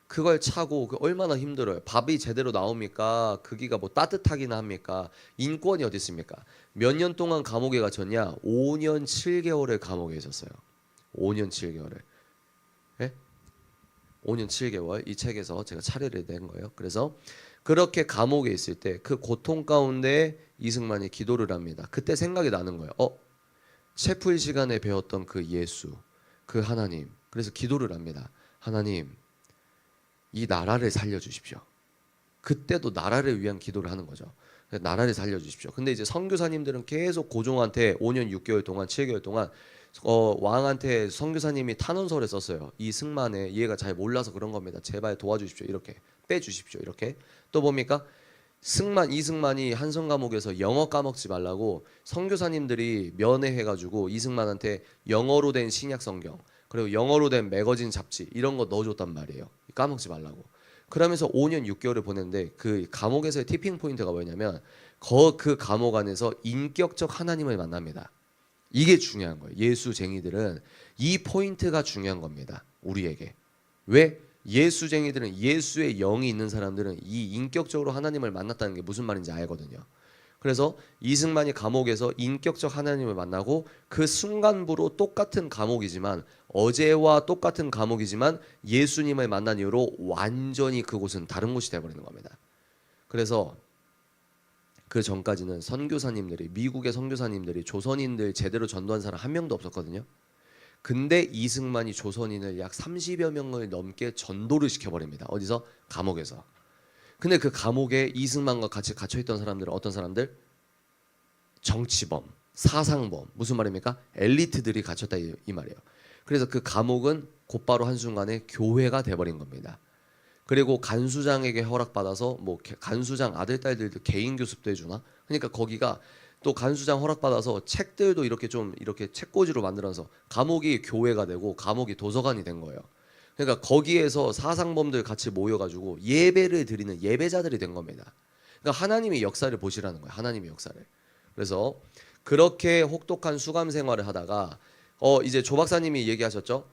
Speaker 1: 그걸 차고 얼마나 힘들어요. 밥이 제대로 나옵니까? 거기가 뭐 따뜻하기나 합니까? 인권이 어디 있습니까? 몇 년 동안 감옥에 갇혔냐? 5년 7개월을 감옥에 있었어요. 5년 7개월을. 예? 5년 7개월 이 책에서 제가 차례를 낸 거예요. 그래서 그렇게 감옥에 있을 때 그 고통 가운데 이승만이 기도를 합니다. 그때 생각이 나는 거예요. 체포일 시간에 배웠던 그 예수, 그 하나님. 그래서 기도를 합니다. 하나님, 이 나라를 살려주십시오. 그때도 나라를 위한 기도를 하는 거죠. 나라를 살려주십시오. 근데 이제 선교사님들은 계속 고종한테 5년 6개월 동안 7개월 동안 왕한테 선교사님이 탄원서를 썼어요. 이 승만에 얘가 잘 몰라서 그런 겁니다. 제발 도와주십시오. 이렇게 빼주십시오. 이렇게 또 뭡니까? 이승만이 한성 감옥에서 영어 까먹지 말라고 선교사님들이 면회해가지고 이승만한테 영어로 된 신약 성경 그리고 영어로 된 매거진 잡지 이런 거 넣어줬단 말이에요. 까먹지 말라고. 그러면서 5년 6개월을 보냈는데 그 감옥에서의 티핑 포인트가 뭐냐면 그 감옥 안에서 인격적 하나님을 만납니다. 이게 중요한 거예요. 예수쟁이들은 이 포인트가 중요한 겁니다. 우리에게. 왜? 예수쟁이들은 예수의 영이 있는 사람들은 이 인격적으로 하나님을 만났다는 게 무슨 말인지 알거든요. 그래서 이승만이 감옥에서 인격적 하나님을 만나고 그 순간부로 똑같은 감옥이지만 어제와 똑같은 감옥이지만 예수님을 만난 이후로 완전히 그곳은 다른 곳이 되어버리는 겁니다. 그래서 그 전까지는 미국의 선교사님들이 조선인들 제대로 전도한 사람 한 명도 없었거든요. 근데 이승만이 조선인을 약 30여 명을 넘게 전도를 시켜버립니다. 어디서? 감옥에서. 근데 그 감옥에 이승만과 같이 갇혀있던 사람들은 어떤 사람들? 정치범, 사상범. 무슨 말입니까? 엘리트들이 갇혔다 이 말이에요. 그래서 그 감옥은 곧바로 한순간에 교회가 돼버린 겁니다. 그리고 간수장에게 허락받아서 뭐 간수장 아들 딸들도 개인 교습도 해주나? 그러니까 거기가 또 간수장 허락받아서 책들도 이렇게 책꽂이로 만들어서 감옥이 교회가 되고 감옥이 도서관이 된 거예요. 그러니까 거기에서 사상범들 같이 모여가지고 예배를 드리는 예배자들이 된 겁니다. 그러니까 하나님의 역사를 보시라는 거예요. 하나님의 역사를. 그래서 그렇게 혹독한 수감 생활을 하다가 이제 조 박사님이 얘기하셨죠.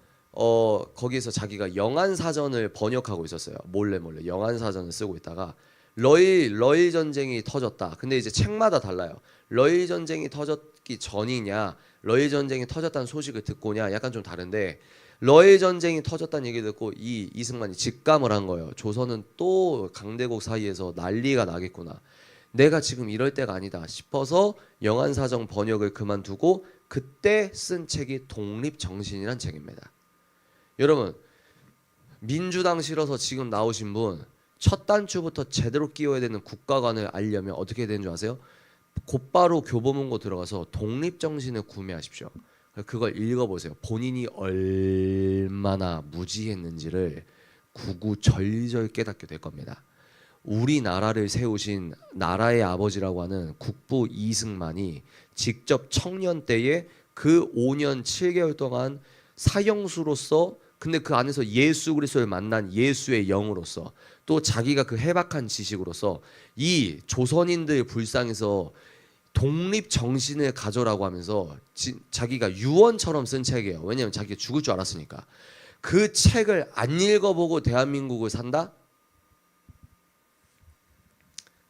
Speaker 1: 거기에서 자기가 영안사전을 번역하고 있었어요. 몰래 영안사전을 쓰고 있다가 러일 전쟁이 터졌다. 근데 이제 책마다 달라요. 러일 전쟁이 터졌기 전이냐, 러일 전쟁이 터졌다는 소식을 듣고냐, 약간 좀 다른데 러일 전쟁이 터졌다는 얘기 듣고 이승만이 직감을 한 거예요. 조선은 또 강대국 사이에서 난리가 나겠구나. 내가 지금 이럴 때가 아니다 싶어서 영안사전 번역을 그만두고 그때 쓴 책이 독립정신이란 책입니다. 여러분, 민주당 싫어서 지금 나오신 분 첫 단추부터 제대로 끼워야 되는 국가관을 알려면 어떻게 되는 줄 아세요? 곧바로 교보문고 들어가서 독립정신을 구매하십시오. 그걸 읽어보세요. 본인이 얼마나 무지했는지를 구구절절 깨닫게 될 겁니다. 우리나라를 세우신 나라의 아버지라고 하는 국부 이승만이 직접 청년 때에 그 5년 7개월 동안 사형수로서 근데 그 안에서 예수 그리스도를 만난 예수의 영으로서 또 자기가 그 해박한 지식으로서 이 조선인들 불쌍해서 독립 정신을 가져라고 하면서 자기가 유언처럼 쓴 책이에요. 왜냐하면 자기가 죽을 줄 알았으니까. 그 책을 안 읽어보고 대한민국을 산다?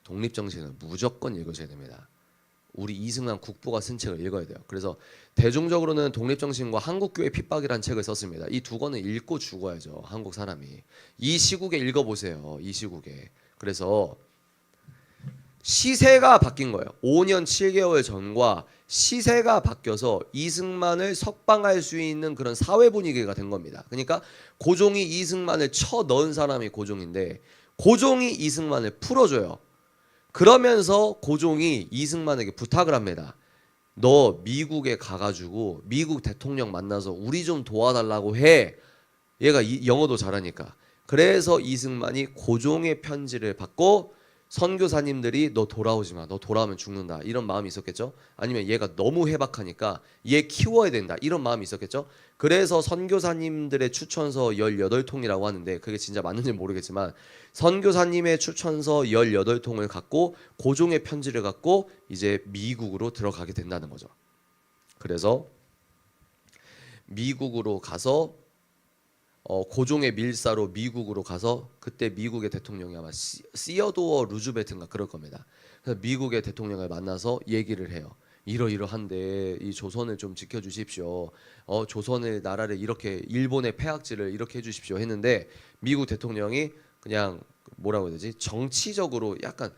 Speaker 1: 독립 정신은 무조건 읽으셔야 됩니다. 우리 이승만 국보가 쓴 책을 읽어야 돼요. 그래서 대중적으로는 독립정신과 한국교회 핍박이라는 책을 썼습니다. 이 두 권은 읽고 죽어야죠. 한국 사람이. 이 시국에 읽어보세요. 이 시국에. 그래서 시세가 바뀐 거예요. 5년 7개월 전과 시세가 바뀌어서 이승만을 석방할 수 있는 그런 사회 분위기가 된 겁니다. 그러니까 고종이 이승만을 쳐 넣은 사람이 고종인데 고종이 이승만을 풀어줘요. 그러면서 고종이 이승만에게 부탁을 합니다. 너 미국에 가가지고 미국 대통령 만나서 우리 좀 도와달라고 해. 얘가 영어도 잘하니까. 그래서 이승만이 고종의 편지를 받고 선교사님들이 너 돌아오지 마. 너 돌아오면 죽는다. 이런 마음이 있었겠죠. 아니면 얘가 너무 해박하니까 얘 키워야 된다. 이런 마음이 있었겠죠. 그래서 선교사님들의 추천서 18통이라고 하는데 그게 진짜 맞는지 모르겠지만 선교사님의 추천서 18통을 갖고 고종의 편지를 갖고 이제 미국으로 들어가게 된다는 거죠. 그래서 미국으로 가서 고종의 밀사로 미국으로 가서 그때 미국의 대통령이 아마 시어도어 루즈벨트인가 그럴 겁니다. 그래서 미국의 대통령을 만나서 얘기를 해요. 이러이러한데 이 조선을 좀 지켜주십시오. 조선의 나라를 이렇게 일본의 폐악질을 이렇게 해주십시오 했는데 미국 대통령이 그냥 뭐라고 해야 되지? 정치적으로 약간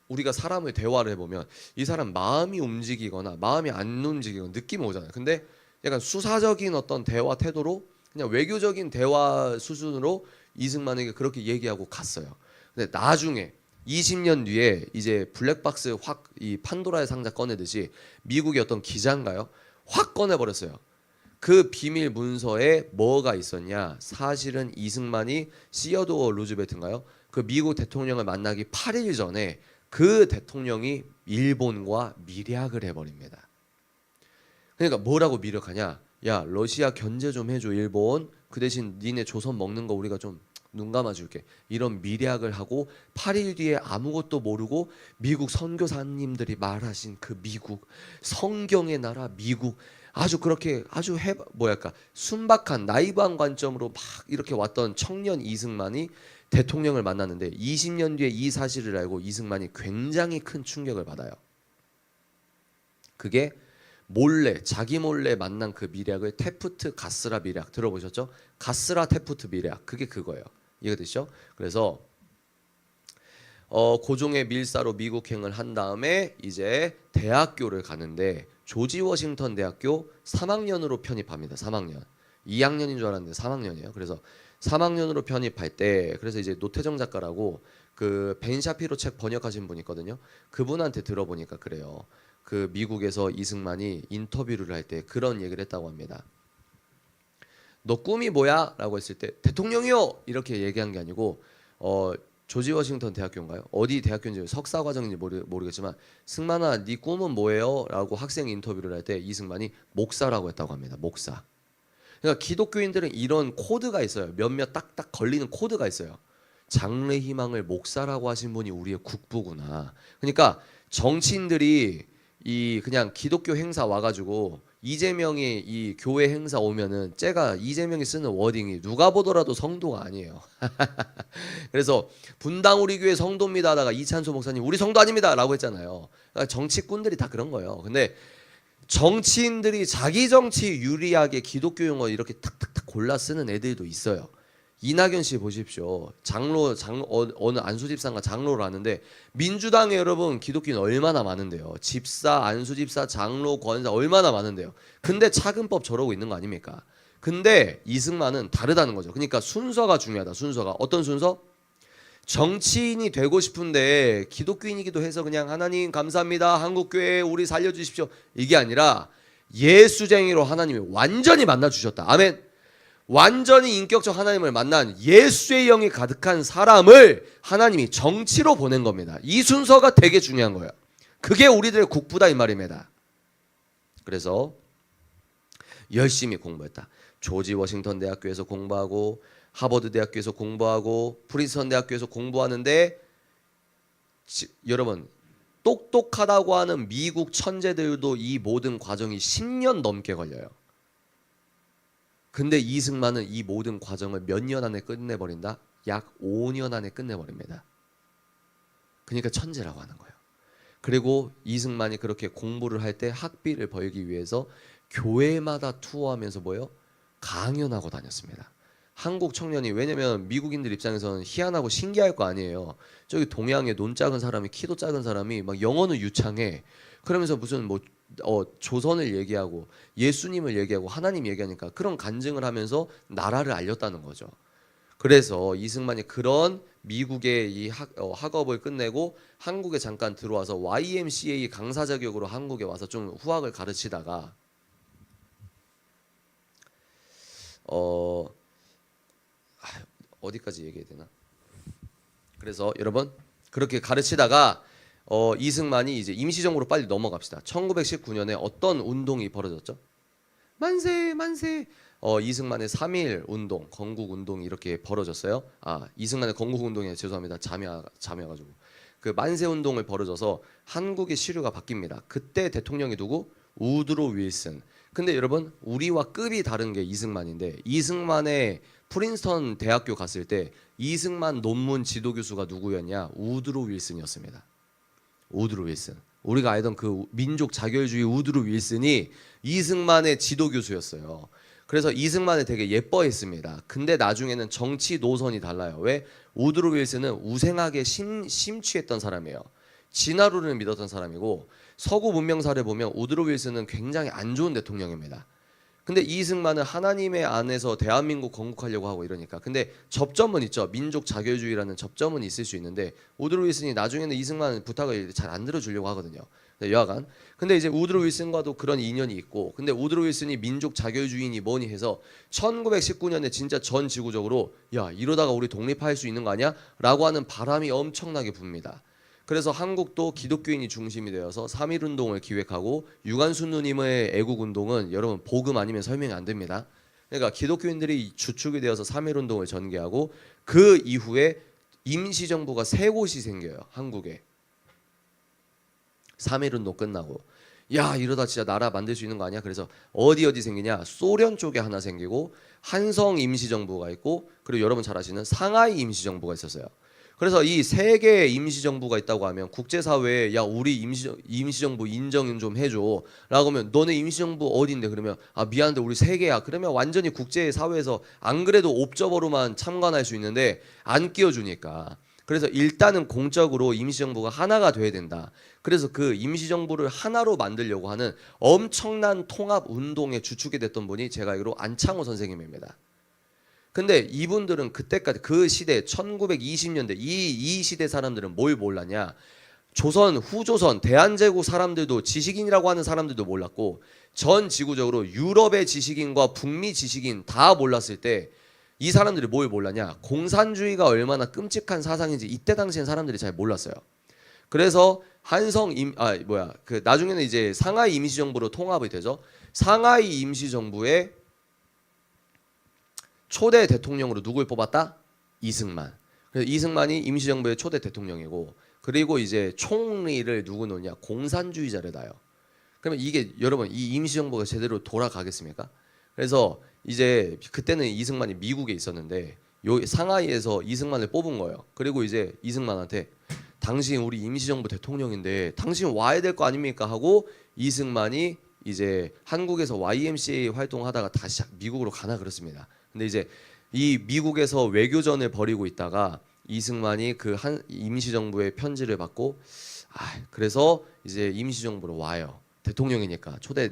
Speaker 1: 우리가 사람을 대화를 해보면 이 사람 마음이 움직이거나 마음이 안 움직이거나 느낌이 오잖아요. 근데 약간 수사적인 어떤 대화 태도로 그냥 외교적인 대화 수준으로 이승만에게 그렇게 얘기하고 갔어요. 근데 나중에 20년 뒤에 이제 블랙박스 확 이 판도라의 상자 꺼내듯이 미국의 어떤 기자인가요? 확 꺼내버렸어요. 그 비밀 문서에 뭐가 있었냐? 사실은 이승만이 시어도어 루즈벨트인가요? 그 미국 대통령을 만나기 8일 전에 그 대통령이 일본과 밀약을 해버립니다. 그러니까 뭐라고 밀약하냐? 야, 러시아 견제 좀 해줘 일본. 그 대신 니네 조선 먹는 거 우리가 좀 눈 감아줄게. 이런 밀약을 하고 8일 뒤에 아무것도 모르고 미국 선교사님들이 말하신 그 미국, 성경의 나라 미국, 아주 그렇게 아주 뭐랄까 순박한 나이브한 관점으로 막 이렇게 왔던 청년 이승만이 대통령을 만났는데 20년 뒤에 이 사실을 알고 이승만이 굉장히 큰 충격을 받아요. 그게 자기 몰래 만난 그 밀약을 테프트 가스라 밀약 들어보셨죠? 가스라 테프트 밀약 그게 그거예요. 이해가 되시죠? 그래서 고종의 밀사로 미국행을 한 다음에 이제 대학교를 가는데 조지 워싱턴 대학교 3학년으로 편입합니다. 3학년. 2학년인 줄 알았는데 3학년이에요. 그래서 3학년으로 편입할 때 그래서 이제 노태정 작가라고 그 벤 샤피로 책 번역하신 분 있거든요. 그분한테 들어보니까 그래요. 그 미국에서 이승만이 인터뷰를 할 때 그런 얘기를 했다고 합니다. 너 꿈이 뭐야? 라고 했을 때 대통령이요! 이렇게 얘기한 게 아니고 조지 워싱턴 대학교인가요? 어디 대학교인지 석사과정인지 모르겠지만 승만아 네 꿈은 뭐예요? 라고 학생 인터뷰를 할 때 이승만이 목사라고 했다고 합니다. 목사. 그러니까 기독교인들은 이런 코드가 있어요. 몇몇 딱딱 걸리는 코드가 있어요. 장래 희망을 목사라고 하신 분이 우리의 국부구나. 그러니까 정치인들이 이 그냥 기독교 행사 와가지고 이재명이 이 교회 행사 오면은 쟤가 이재명이 쓰는 워딩이 누가 보더라도 성도가 아니에요. 그래서 분당 우리 교회 성도입니다 하다가 이찬소 목사님 우리 성도 아닙니다 라고 했잖아요. 그러니까 정치꾼들이 다 그런 거예요. 근데 정치인들이 자기 정치 유리하게 기독교 용어 이렇게 탁탁탁 골라 쓰는 애들도 있어요. 이낙연 씨 보십시오. 어느 안수집사인가 장로를 하는데 민주당에 여러분 기독교인 얼마나 많은데요. 집사, 안수집사, 장로, 권사 얼마나 많은데요. 근데 차근법 저러고 있는 거 아닙니까? 근데 이승만은 다르다는 거죠. 그러니까 순서가 중요하다. 순서가 어떤 순서? 정치인이 되고 싶은데 기독교인이기도 해서 그냥 하나님 감사합니다. 한국교회 우리 살려주십시오. 이게 아니라 예수쟁이로 하나님이 완전히 만나주셨다. 아멘. 완전히 인격적 하나님을 만난 예수의 영이 가득한 사람을 하나님이 정치로 보낸 겁니다. 이 순서가 되게 중요한 거예요. 그게 우리들의 국부다 이 말입니다. 그래서 열심히 공부했다. 조지 워싱턴 대학교에서 공부하고 하버드 대학교에서 공부하고 프린스턴 대학교에서 공부하는데 여러분 똑똑하다고 하는 미국 천재들도 이 모든 과정이 10년 넘게 걸려요. 근데 이승만은 이 모든 과정을 몇 년 안에 끝내버린다? 약 5년 안에 끝내버립니다. 그러니까 천재라고 하는 거예요. 그리고 이승만이 그렇게 공부를 할 때 학비를 벌기 위해서 교회마다 투어하면서 뭐예요? 강연하고 다녔습니다. 한국 청년이, 왜냐면 미국인들 입장에서는 희한하고 신기할 거 아니에요. 저기 동양의 눈 작은 사람이, 키도 작은 사람이 막 영어는 유창해. 그러면서 무슨 뭐 조선을 얘기하고 예수님을 얘기하고 하나님 얘기하니까 그런 간증을 하면서 나라를 알렸다는 거죠. 그래서 이승만이 그런 미국의 이 학업을 끝내고 한국에 잠깐 들어와서 YMCA 강사 자격으로 한국에 와서 좀 후학을 가르치다가 어디까지 얘기해야 되나? 그래서 여러분 그렇게 가르치다가 이승만이 이제 임시정부로 빨리 넘어갑시다. 1919년에 어떤 운동이 벌어졌죠? 만세 만세. 이승만의 3.1 운동, 건국 운동이 이렇게 벌어졌어요. 이승만의 건국 운동에 죄송합니다. 잠이와가지고 그 만세 운동을 벌어져서 한국의 시류가 바뀝니다. 그때 대통령이 누구? 우드로 윌슨. 근데 여러분 우리와 급이 다른 게 이승만인데, 이승만의 프린스턴 대학교 갔을 때 이승만 논문 지도 교수가 누구였냐? 우드로 윌슨이었습니다. 우드로 윌슨. 우리가 알던 그 민족 자결주의 우드로 윌슨이 이승만의 지도 교수였어요. 그래서 이승만을 되게 예뻐했습니다. 근데 나중에는 정치 노선이 달라요. 왜? 우드로 윌슨은 우생학에 심취했던 사람이에요. 진화론을 믿었던 사람이고, 서구 문명사를 보면 우드로 윌슨은 굉장히 안 좋은 대통령입니다. 근데 이승만은 하나님의 안에서 대한민국 건국하려고 하고 이러니까. 근데 접점은 있죠. 민족 자결주의라는 접점은 있을 수 있는데, 우드로 윌슨이 나중에는 이승만 부탁을 잘 안 들어주려고 하거든요. 여하간 근데 이제 우드로 윌슨과도 그런 인연이 있고, 근데 우드로 윌슨이 민족 자결주의니 뭐니 해서 1919년에 진짜 전 지구적으로 야 이러다가 우리 독립할 수 있는 거 아니야? 라고 하는 바람이 엄청나게 붑니다. 그래서 한국도 기독교인이 중심이 되어서 3.1 운동을 기획하고, 유관순 누님의 애국운동은 여러분 복음 아니면 설명이 안 됩니다. 그러니까 기독교인들이 주축이 되어서 3.1 운동을 전개하고, 그 이후에 임시정부가 3곳이 생겨요. 한국에. 3.1 운동 끝나고 야 이러다 진짜 나라 만들 수 있는 거 아니야? 그래서 어디 생기냐? 소련 쪽에 하나 생기고, 한성 임시정부가 있고, 그리고 여러분 잘 아시는 상하이 임시정부가 있었어요. 그래서 이 3개의 임시정부가 있다고 하면 국제사회에 야 우리 임시정부 인정 좀 해줘 라고 하면, 너네 임시정부 어딘데? 그러면 미안한데 우리 3개야. 그러면 완전히 국제사회에서 안 그래도 옵저버로만 참관할 수 있는데 안 끼워주니까. 그래서 일단은 공적으로 임시정부가 하나가 돼야 된다. 그래서 그 임시정부를 하나로 만들려고 하는 엄청난 통합운동의 주축이 됐던 분이 제가 알기로 안창호 선생님입니다. 근데 이분들은 그때까지 그 시대 1920년대 이 시대 사람들은 뭘 몰랐냐? 조선, 후조선, 대한제국 사람들도, 지식인이라고 하는 사람들도 몰랐고, 전 지구적으로 유럽의 지식인과 북미 지식인 다 몰랐을 때 이 사람들이 뭘 몰랐냐? 공산주의가 얼마나 끔찍한 사상인지 이때 당시엔 사람들이 잘 몰랐어요. 그래서 나중에는 이제 상하이 임시정부로 통합이 되죠. 상하이 임시정부의 초대 대통령으로 누굴 뽑았다? 이승만. 그래서 이승만이 임시정부의 초대 대통령이고, 그리고 이제 총리를 누구 놓냐? 공산주의자를 놔요. 그러면 이게 여러분 이 임시정부가 제대로 돌아가겠습니까? 그래서 이제 그때는 이승만이 미국에 있었는데 요 상하이에서 이승만을 뽑은 거예요. 그리고 이제 이승만한테 당신 우리 임시정부 대통령인데 당신 와야 될 거 아닙니까? 하고 이승만이 이제 한국에서 YMCA 활동하다가 다시 미국으로 가나 그렇습니다. 근데 이제 이 미국에서 외교전을 벌이고 있다가 이승만이 그 한 임시정부의 편지를 받고 그래서 이제 임시정부로 와요. 대통령이니까 초대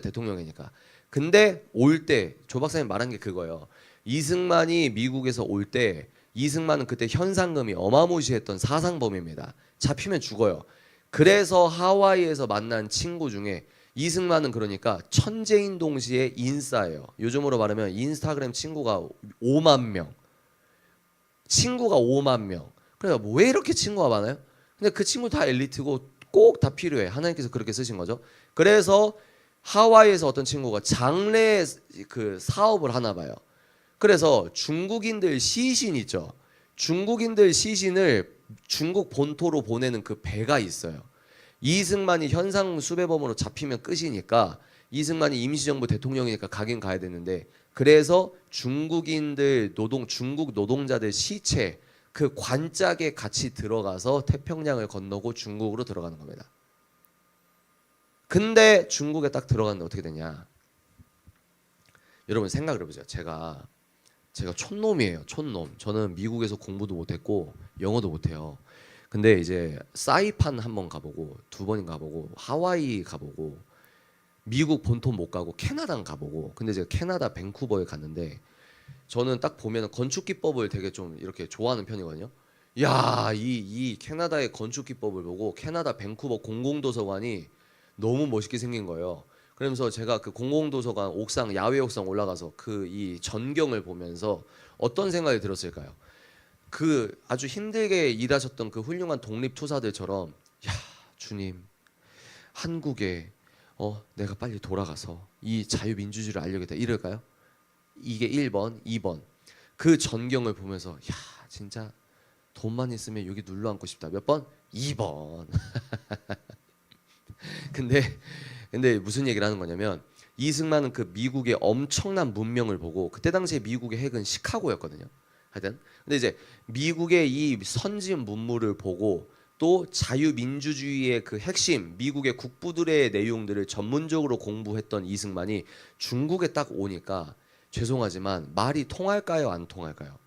Speaker 1: 대통령이니까. 근데 올 때 조 박사님 말한 게 그거예요. 이승만이 미국에서 올 때 이승만은 그때 현상금이 어마무시했던 사상범입니다. 잡히면 죽어요. 그래서 하와이에서 만난 친구 중에 이승만은 그러니까 천재인 동시에 인싸예요. 요즘으로 말하면 인스타그램 친구가 5만 명. 친구가 5만 명. 그래서 왜 이렇게 친구가 많아요? 근데 그 친구 다 엘리트고 꼭 다 필요해. 하나님께서 그렇게 쓰신 거죠. 그래서 하와이에서 어떤 친구가 장례 그 사업을 하나 봐요. 그래서 중국인들 시신 있죠. 중국인들 시신을 중국 본토로 보내는 그 배가 있어요. 이승만이 현상 수배범으로 잡히면 끝이니까 이승만이 임시정부 대통령이니까 가긴 가야 되는데 그래서 중국인들 중국 노동자들 시체 그 관짝에 같이 들어가서 태평양을 건너고 중국으로 들어가는 겁니다. 근데 중국에 딱 들어갔는데 어떻게 되냐? 여러분 생각을 해보세요. 제가 촌놈이에요. 촌놈. 저는 미국에서 공부도 못했고 영어도 못해요. 근데 이제 사이판 한 번 가보고 2번인 가보고 하와이 가보고 미국 본토 못 가고 캐나다 가보고 근데 제가 캐나다 밴쿠버에 갔는데 저는 딱 보면 건축 기법을 되게 좀 이렇게 좋아하는 편이거든요. 야, 이 캐나다의 건축 기법을 보고 캐나다 밴쿠버 공공도서관이 너무 멋있게 생긴 거예요. 그러면서 제가 그 공공도서관 옥상 야외 옥상 올라가서 그 이 전경을 보면서 어떤 생각이 들었을까요? 그 아주 힘들게 일하셨던 그 훌륭한 독립투사들처럼 야, 주님, 한국에 내가 빨리 돌아가서 이 자유민주주의를 알려야겠다 이럴까요? 이게 1번, 2번. 그 전경을 보면서 야, 진짜 돈만 있으면 여기 눌러 앉고 싶다. 몇 번? 2번. 근데 무슨 얘기를 하는 거냐면 이승만은 그 미국의 엄청난 문명을 보고 그때 당시에 미국의 핵은 시카고였거든요. 하여튼 근데 이제 미국의 이 선진 문물을 보고 또 자유민주주의의 그 핵심 미국의 국부들의 내용들을 전문적으로 공부했던 이승만이 중국에 딱 오니까 죄송하지만 말이 통할까요? 안 통할까요?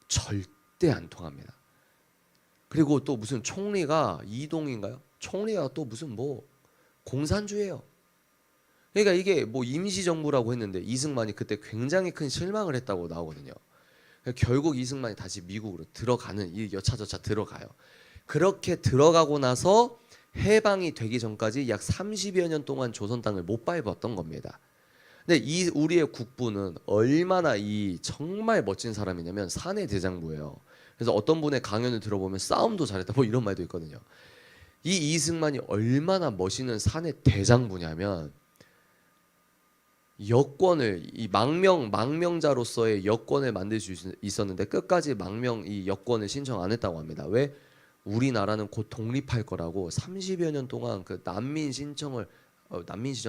Speaker 1: 절대 안 통합니다. 그리고 또 무슨 총리가 이동인가요? 총리가 또 무슨 뭐 공산주의예요. 그러니까 이게 뭐 임시정부라고 했는데 이승만이 그때 굉장히 큰 실망을 했다고 나오거든요. 결국 이승만이 다시 미국으로 들어가는 이 여차저차 들어가요. 그렇게 들어가고 나서 해방이 되기 전까지 약 30여 년 동안 조선 땅을 못 밟았던 겁니다. 근데 이 우리의 국부는 얼마나 이 정말 멋진 사람이냐면 사내 대장부예요. 그래서 어떤 분의 강연을 들어보면 싸움도 잘했다 뭐 이런 말도 있거든요. 이 이승만이 얼마나 멋있는 사내 대장부냐면 여권을 이 망명자로서의 여권을 만들 수 있었는데 끝까지 이 여권을 신청 안 했다고 합니다. 왜? 우리나라는 곧 독립할 거라고 30여 년 동안 그 난민 신청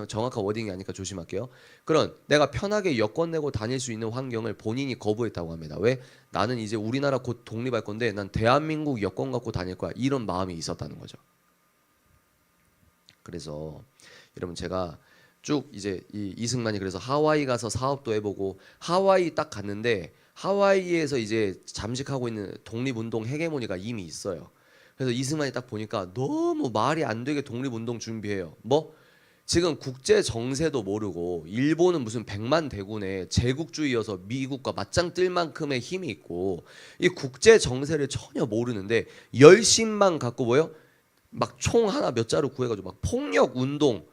Speaker 1: 정확한 워딩이 아니까 조심할게요. 그런 내가 편하게 여권 내고 다닐 수 있는 환경을 본인이 거부했다고 합니다. 왜? 나는 이제 우리나라 곧 독립할 건데 난 대한민국 여권 갖고 다닐 거야. 이런 마음이 있었다는 거죠. 그래서 여러분 제가 쭉 이제 이승만이 그래서 하와이 가서 사업도 해보고 하와이 딱 갔는데 하와이에서 이제 잠식하고 있는 독립운동 헤게모니가 이미 있어요. 그래서 이승만이 딱 보니까 너무 말이 안 되게 독립운동 준비해요. 뭐? 지금 국제 정세도 모르고 일본은 무슨 100만 대군의 제국주의여서 미국과 맞짱 뜰 만큼의 힘이 있고 이 국제 정세를 전혀 모르는데 열심만 갖고 뭐요? 막 총 하나 몇 자루 구해가지고 막 폭력 운동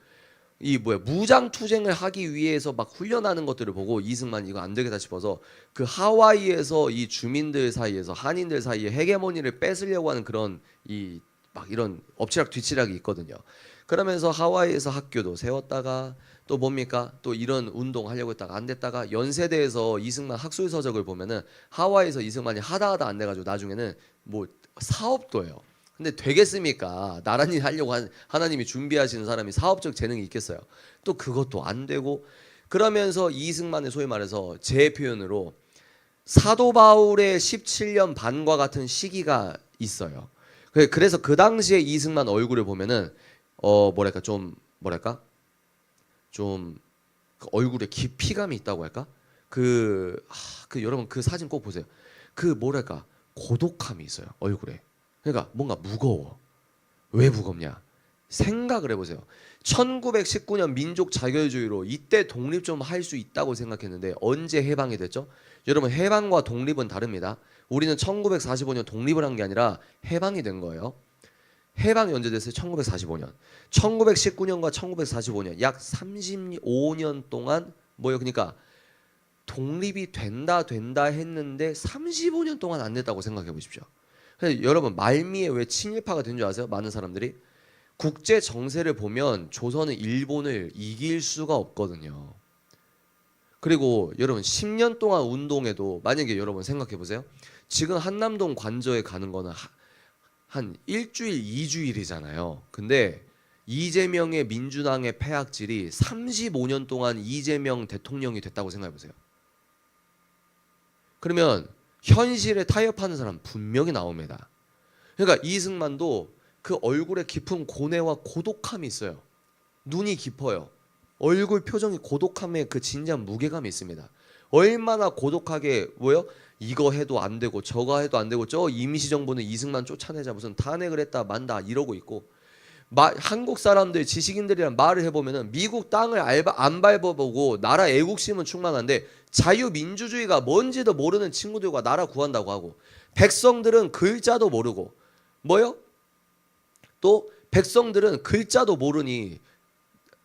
Speaker 1: 무장 투쟁을 하기 위해서 막 훈련하는 것들을 보고 이승만 이거 안 되겠다 싶어서 그 하와이에서 이 주민들 사이에서 한인들 사이에 헤게모니를 뺏으려고 하는 그런 이런 엎치락 뒤치락이 있거든요. 그러면서 하와이에서 학교도 세웠다가 또 뭡니까? 또 이런 운동 하려고 했다가 안 됐다가 연세대에서 이승만 학술 서적을 보면은 하와이에서 이승만이 하다 안 돼가지고 나중에는 뭐 사업도 해요. 근데 되겠습니까? 나란히 하려고 하나님이 준비하시는 사람이 사업적 재능이 있겠어요? 또 그것도 안 되고 그러면서 이승만의 소위 말해서 제 표현으로 사도 바울의 17년 반과 같은 시기가 있어요. 그래서 그 당시에 이승만 얼굴을 보면은 좀 그 얼굴에 깊이감이 있다고 할까? 여러분 그 사진 꼭 보세요. 고독함이 있어요 얼굴에. 그러니까 뭔가 무거워. 왜 무겁냐? 생각을 해보세요. 1919년 민족 자결주의로 이때 독립 좀 할 수 있다고 생각했는데 언제 해방이 됐죠? 여러분 해방과 독립은 다릅니다. 우리는 1945년 독립을 한 게 아니라 해방이 된 거예요. 해방이 언제 됐어요? 1945년. 1919년과 1945년 약 35년 동안 그러니까 독립이 된다 했는데 35년 동안 안 됐다고 생각해 보십시오. 그래서 여러분 말미에 왜 친일파가 된 줄 아세요? 많은 사람들이 국제 정세를 보면 조선은 일본을 이길 수가 없거든요. 그리고 여러분 10년 동안 운동해도 만약에 여러분 생각해 보세요. 지금 한남동 관저에 가는 거는 한 일주일, 2주일이잖아요. 근데 이재명의 민주당의 패악질이 35년 동안 이재명 대통령이 됐다고 생각해 보세요. 그러면 현실에 타협하는 사람 분명히 나옵니다. 그러니까 이승만도 그 얼굴에 깊은 고뇌와 고독함이 있어요. 눈이 깊어요. 얼굴 표정이 고독함에 그 진지한 무게감이 있습니다. 얼마나 고독하게 뭐요? 이거 해도 안 되고 저거 해도 안 되고 저 임시정부는 이승만 쫓아내자 무슨 탄핵을 했다 만다 이러고 있고 한국 사람들 지식인들이랑 말을 해보면은 미국 땅을 안 밟아보고 나라 애국심은 충만한데 자유민주주의가 뭔지도 모르는 친구들과 나라 구한다고 하고 백성들은 글자도 모르고 뭐요? 또 백성들은 글자도 모르니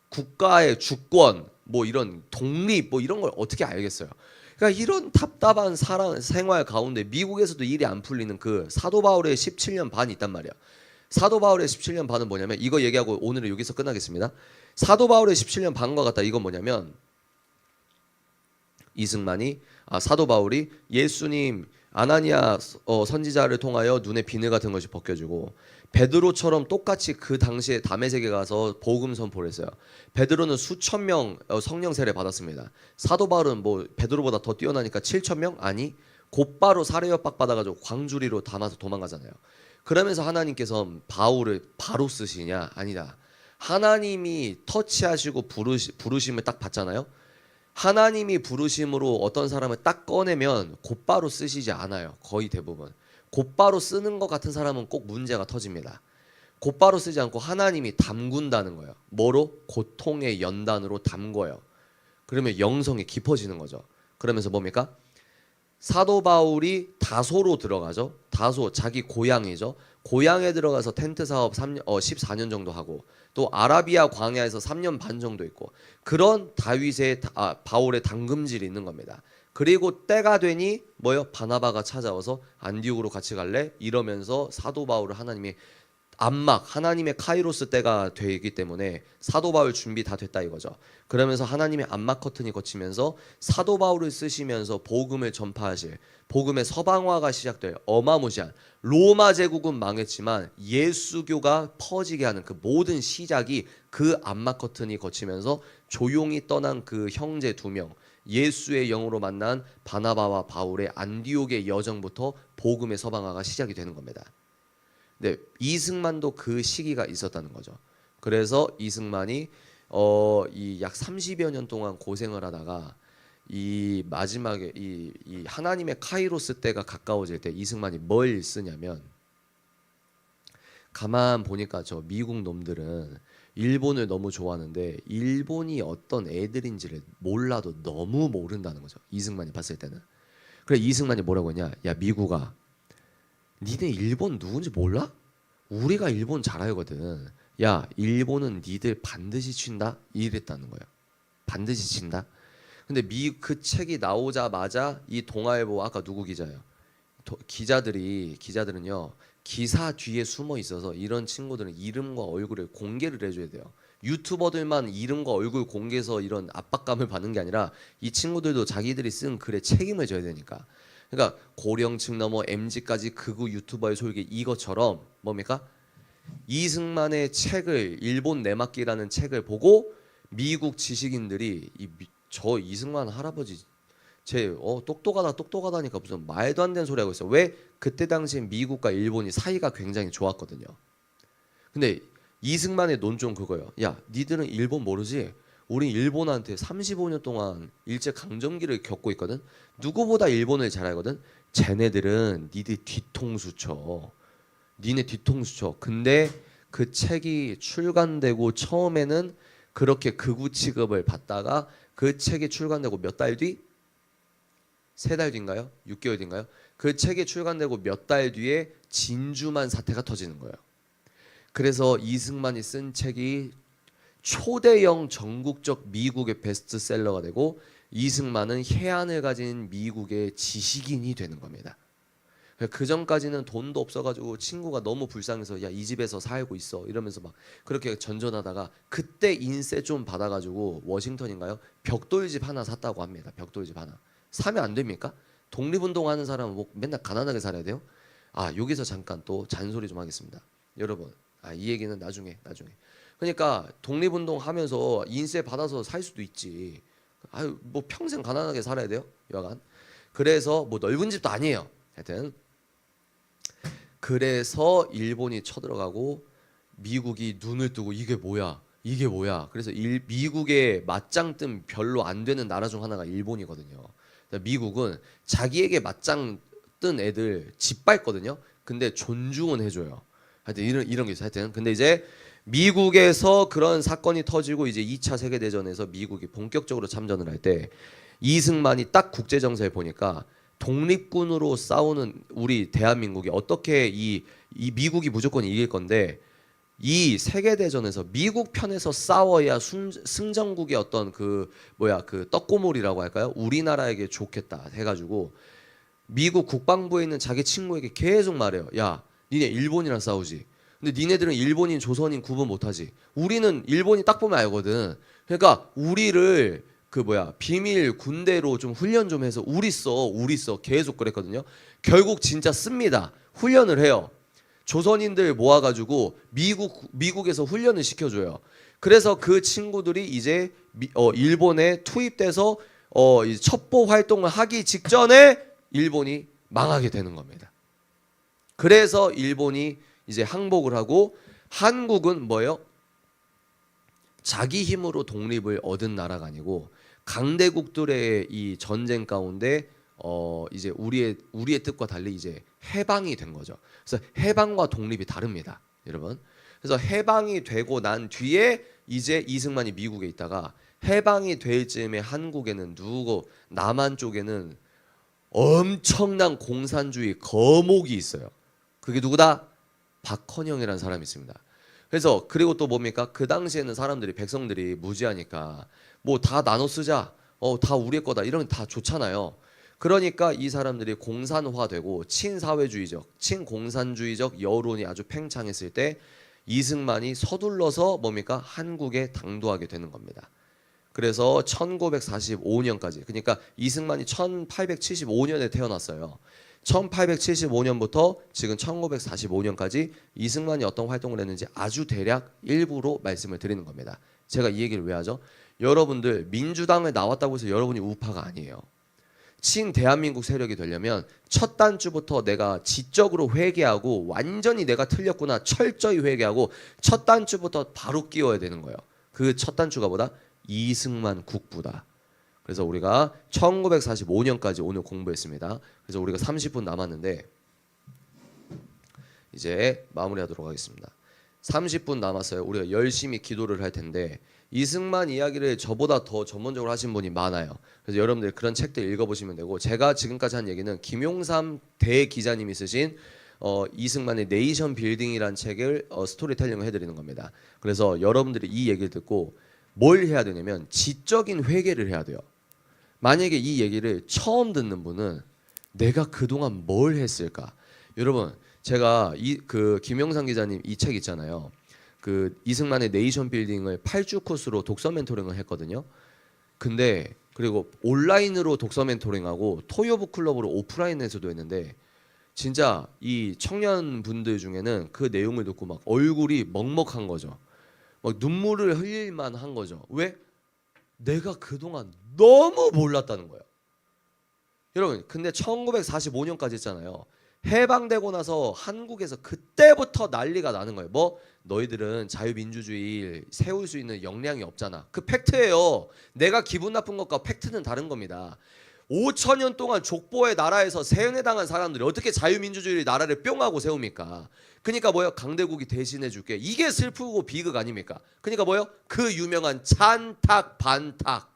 Speaker 1: 국가의 주권 뭐 이런 독립 뭐 이런 걸 어떻게 알겠어요? 그러니까 이런 답답한 생활 가운데 미국에서도 일이 안 풀리는 그 사도 바울의 17년 반이 있단 말이야. 사도 바울의 17년 반은 뭐냐면 이거 얘기하고 오늘은 여기서 끝나겠습니다. 사도 바울의 17년 반과 같다. 이건 뭐냐면 사도 바울이 예수님 아나니아 선지자를 통하여 눈에 비늘 같은 것이 벗겨지고 베드로처럼 똑같이 그 당시에 다메섹에 가서 복음 선포를 했어요. 베드로는 수천 명 성령 세례 받았습니다. 사도 바울은 뭐 베드로보다 더 뛰어나니까 7천 명? 아니 곧바로 살해 협박 받아가지고 광주리로 담아서 도망가잖아요. 그러면서 하나님께서 바울을 바로 쓰시냐? 아니다. 하나님이 터치하시고 부르심을 딱 받잖아요. 하나님이 부르심으로 어떤 사람을 딱 꺼내면 곧바로 쓰시지 않아요. 거의 대부분. 곧바로 쓰는 것 같은 사람은 꼭 문제가 터집니다. 곧바로 쓰지 않고 하나님이 담근다는 거예요. 뭐로? 고통의 연단으로 담궈요. 그러면 영성이 깊어지는 거죠. 그러면서 뭡니까? 사도 바울이 다소로 들어가죠. 다소 자기 고향이죠. 고향에 들어가서 텐트 사업 14년 정도 하고 또 아라비아 광야에서 3년 반 정도 있고 그런 바울의 담금질이 있는 겁니다. 그리고 때가 되니 바나바가 찾아와서 안디옥으로 같이 갈래? 이러면서 사도 바울을 하나님이 하나님의 카이로스 때가 되기 때문에 사도 바울 준비 다 됐다 이거죠. 그러면서 하나님의 암막 커튼이 거치면서 사도 바울을 쓰시면서 복음을 전파하실 복음의 서방화가 시작될 어마무시한 로마 제국은 망했지만 예수교가 퍼지게 하는 그 모든 시작이 그 암막 커튼이 거치면서 조용히 떠난 그 형제 2명 예수의 영으로 만난 바나바와 바울의 안디옥의 여정부터 복음의 서방화가 시작이 되는 겁니다. 네, 이승만도 그 시기가 있었다는 거죠. 그래서 이승만이 이 약 30여 년 동안 고생을 하다가 이 마지막에 이 하나님의 카이로스 때가 가까워질 때 이승만이 뭘 쓰냐면 가만 보니까 저 미국 놈들은 일본을 너무 좋아하는데 일본이 어떤 애들인지를 몰라도 너무 모른다는 거죠. 이승만이 봤을 때는. 그래 이승만이 뭐라고 했냐? 야 미국아 니네 일본 누군지 몰라? 우리가 일본 잘 알거든. 야 일본은 니들 반드시 친다? 이랬다는 거예요. 반드시 친다? 근데 그 책이 나오자마자 이 동아일보 아까 누구 기자예요? 기자들은요 기사 뒤에 숨어 있어서 이런 친구들은 이름과 얼굴을 공개를 해줘야 돼요. 유튜버들만 이름과 얼굴 공개해서 이런 압박감을 받는 게 아니라 이 친구들도 자기들이 쓴 글에 책임을 져야 되니까. 그러니까 고령층 넘어 MZ까지 극우 유튜버의 솔깃 이것처럼 뭡니까? 이승만의 책을 일본 내막기라는 책을 보고 미국 지식인들이 저 이승만 할아버지 똑똑하다니까 무슨 말도 안 되는 소리 하고 있어. 왜? 그때 당시엔 미국과 일본이 사이가 굉장히 좋았거든요. 근데 이승만의 논조는 그거예요. 야 니들은 일본 모르지? 우리 일본한테 35년 동안 일제 강점기를 겪고 있거든. 누구보다 일본을 잘 알거든. 쟤네들은 니네 뒤통수 쳐. 니네 뒤통수 쳐. 근데 그 책이 출간되고 처음에는 그렇게 극우 취급을 받다가 그 책이 출간되고 몇 달 뒤? 3달 뒤인가요? 6개월 뒤인가요? 그 책이 출간되고 몇 달 뒤에 진주만 사태가 터지는 거예요. 그래서 이승만이 쓴 책이 초대형 전국적 미국의 베스트셀러가 되고 이승만은 해안을 가진 미국의 지식인이 되는 겁니다. 그 전까지는 돈도 없어가지고 친구가 너무 불쌍해서 야 이 집에서 살고 있어 이러면서 막 그렇게 전전하다가 그때 인세 좀 받아가지고 워싱턴인가요? 벽돌집 하나 샀다고 합니다. 벽돌집 하나 사면 안 됩니까? 독립운동하는 사람은 뭐 맨날 가난하게 살아야 돼요? 여기서 잠깐 또 잔소리 좀 하겠습니다. 여러분, 이 얘기는 나중에. 그러니까 독립운동 하면서 인세 받아서 살 수도 있지. 뭐 평생 가난하게 살아야 돼요? 여간. 그래서 뭐 넓은 집도 아니에요. 하여튼 그래서 일본이 쳐들어가고 미국이 눈을 뜨고 이게 뭐야? 그래서 미국의 맞짱 뜬 별로 안 되는 나라 중 하나가 일본이거든요. 미국은 자기에게 맞짱 뜬 애들 짓밟거든요. 근데 존중은 해줘요. 하여튼 이런 게 있어요. 하여튼 근데 이제 미국에서 그런 사건이 터지고 이제 2차 세계대전에서 미국이 본격적으로 참전을 할 때 이승만이 딱 국제 정세에 보니까 독립군으로 싸우는 우리 대한민국이 어떻게 이 미국이 무조건 이길 건데 이 세계대전에서 미국 편에서 싸워야 승전국의 어떤 그 떡고물이라고 할까요? 우리나라에게 좋겠다 해가지고 미국 국방부에 있는 자기 친구에게 계속 말해요. 야, 니네 일본이랑 싸우지. 근데 니네들은 일본인, 조선인 구분 못하지. 우리는 일본이 딱 보면 알거든. 그러니까 우리를 비밀 군대로 좀 훈련 좀 해서 우리 써 계속 그랬거든요. 결국 진짜 씁니다. 훈련을 해요. 조선인들 모아가지고 미국에서 훈련을 시켜줘요. 그래서 그 친구들이 이제 일본에 투입돼서 첩보 활동을 하기 직전에 일본이 망하게 되는 겁니다. 그래서 일본이 이제 항복을 하고 한국은 뭐예요? 자기 힘으로 독립을 얻은 나라가 아니고 강대국들의 이 전쟁 가운데 이제 우리의 뜻과 달리 이제 해방이 된 거죠. 그래서 해방과 독립이 다릅니다, 여러분. 그래서 해방이 되고 난 뒤에 이제 이승만이 미국에 있다가 해방이 될 즈음에 한국에는 남한 쪽에는 엄청난 공산주의 거목이 있어요. 그게 누구다? 박헌영이라는 사람이 있습니다. 그래서 그리고 또 뭡니까? 그 당시에는 백성들이 무지하니까 뭐 다 나눠 쓰자, 다 우리의 거다 이러면 다 좋잖아요. 그러니까 이 사람들이 공산화되고 친사회주의적, 친공산주의적 여론이 아주 팽창했을 때 이승만이 서둘러서 뭡니까? 한국에 당도하게 되는 겁니다. 그래서 1945년까지, 그러니까 이승만이 1875년에 태어났어요. 1875년부터 지금 1945년까지 이승만이 어떤 활동을 했는지 아주 대략 일부로 말씀을 드리는 겁니다. 제가 이 얘기를 왜 하죠? 여러분들 민주당을 나왔다고 해서 여러분이 우파가 아니에요. 친대한민국 세력이 되려면 첫 단추부터 내가 지적으로 회개하고 완전히 내가 틀렸구나 철저히 회개하고 첫 단추부터 바로 끼워야 되는 거예요. 그 첫 단추가 뭐다? 이승만 국부다. 그래서 우리가 1945년까지 오늘 공부했습니다. 그래서 우리가 30분 남았는데 이제 마무리하도록 하겠습니다. 30분 남았어요. 우리가 열심히 기도를 할 텐데 이승만 이야기를 저보다 더 전문적으로 하신 분이 많아요. 그래서 여러분들 그런 책들 읽어보시면 되고, 제가 지금까지 한 얘기는 김용삼 대기자님이 쓰신 이승만의 네이션 빌딩이라는 책을 스토리텔링을 해드리는 겁니다. 그래서 여러분들이 이 얘기를 듣고 뭘 해야 되냐면 지적인 회개를 해야 돼요. 만약에 이 얘기를 처음 듣는 분은 내가 그동안 뭘 했을까? 여러분, 제가 김영삼 기자님 이 책 있잖아요. 그 이승만의 네이션 빌딩을 8주 코스로 독서 멘토링을 했거든요. 근데 그리고 온라인으로 독서 멘토링하고 토요북 클럽으로 오프라인에서도 했는데 진짜 이 청년분들 중에는 그 내용을 듣고 막 얼굴이 먹먹한 거죠. 막 눈물을 흘릴 만한 거죠. 왜? 내가 그동안 너무 몰랐다는 거예요. 여러분, 근데 1945년까지 했잖아요. 해방되고 나서 한국에서 그때부터 난리가 나는 거예요. 뭐? 너희들은 자유민주주의 세울 수 있는 역량이 없잖아. 그 팩트예요. 내가 기분 나쁜 것과 팩트는 다른 겁니다. 5천년 동안 족보의 나라에서 세뇌당한 사람들이 어떻게 자유민주주의 나라를 뿅하고 세웁니까? 그러니까 뭐요? 강대국이 대신해 줄게. 이게 슬프고 비극 아닙니까? 그러니까 뭐요? 그 유명한 찬탁 반탁.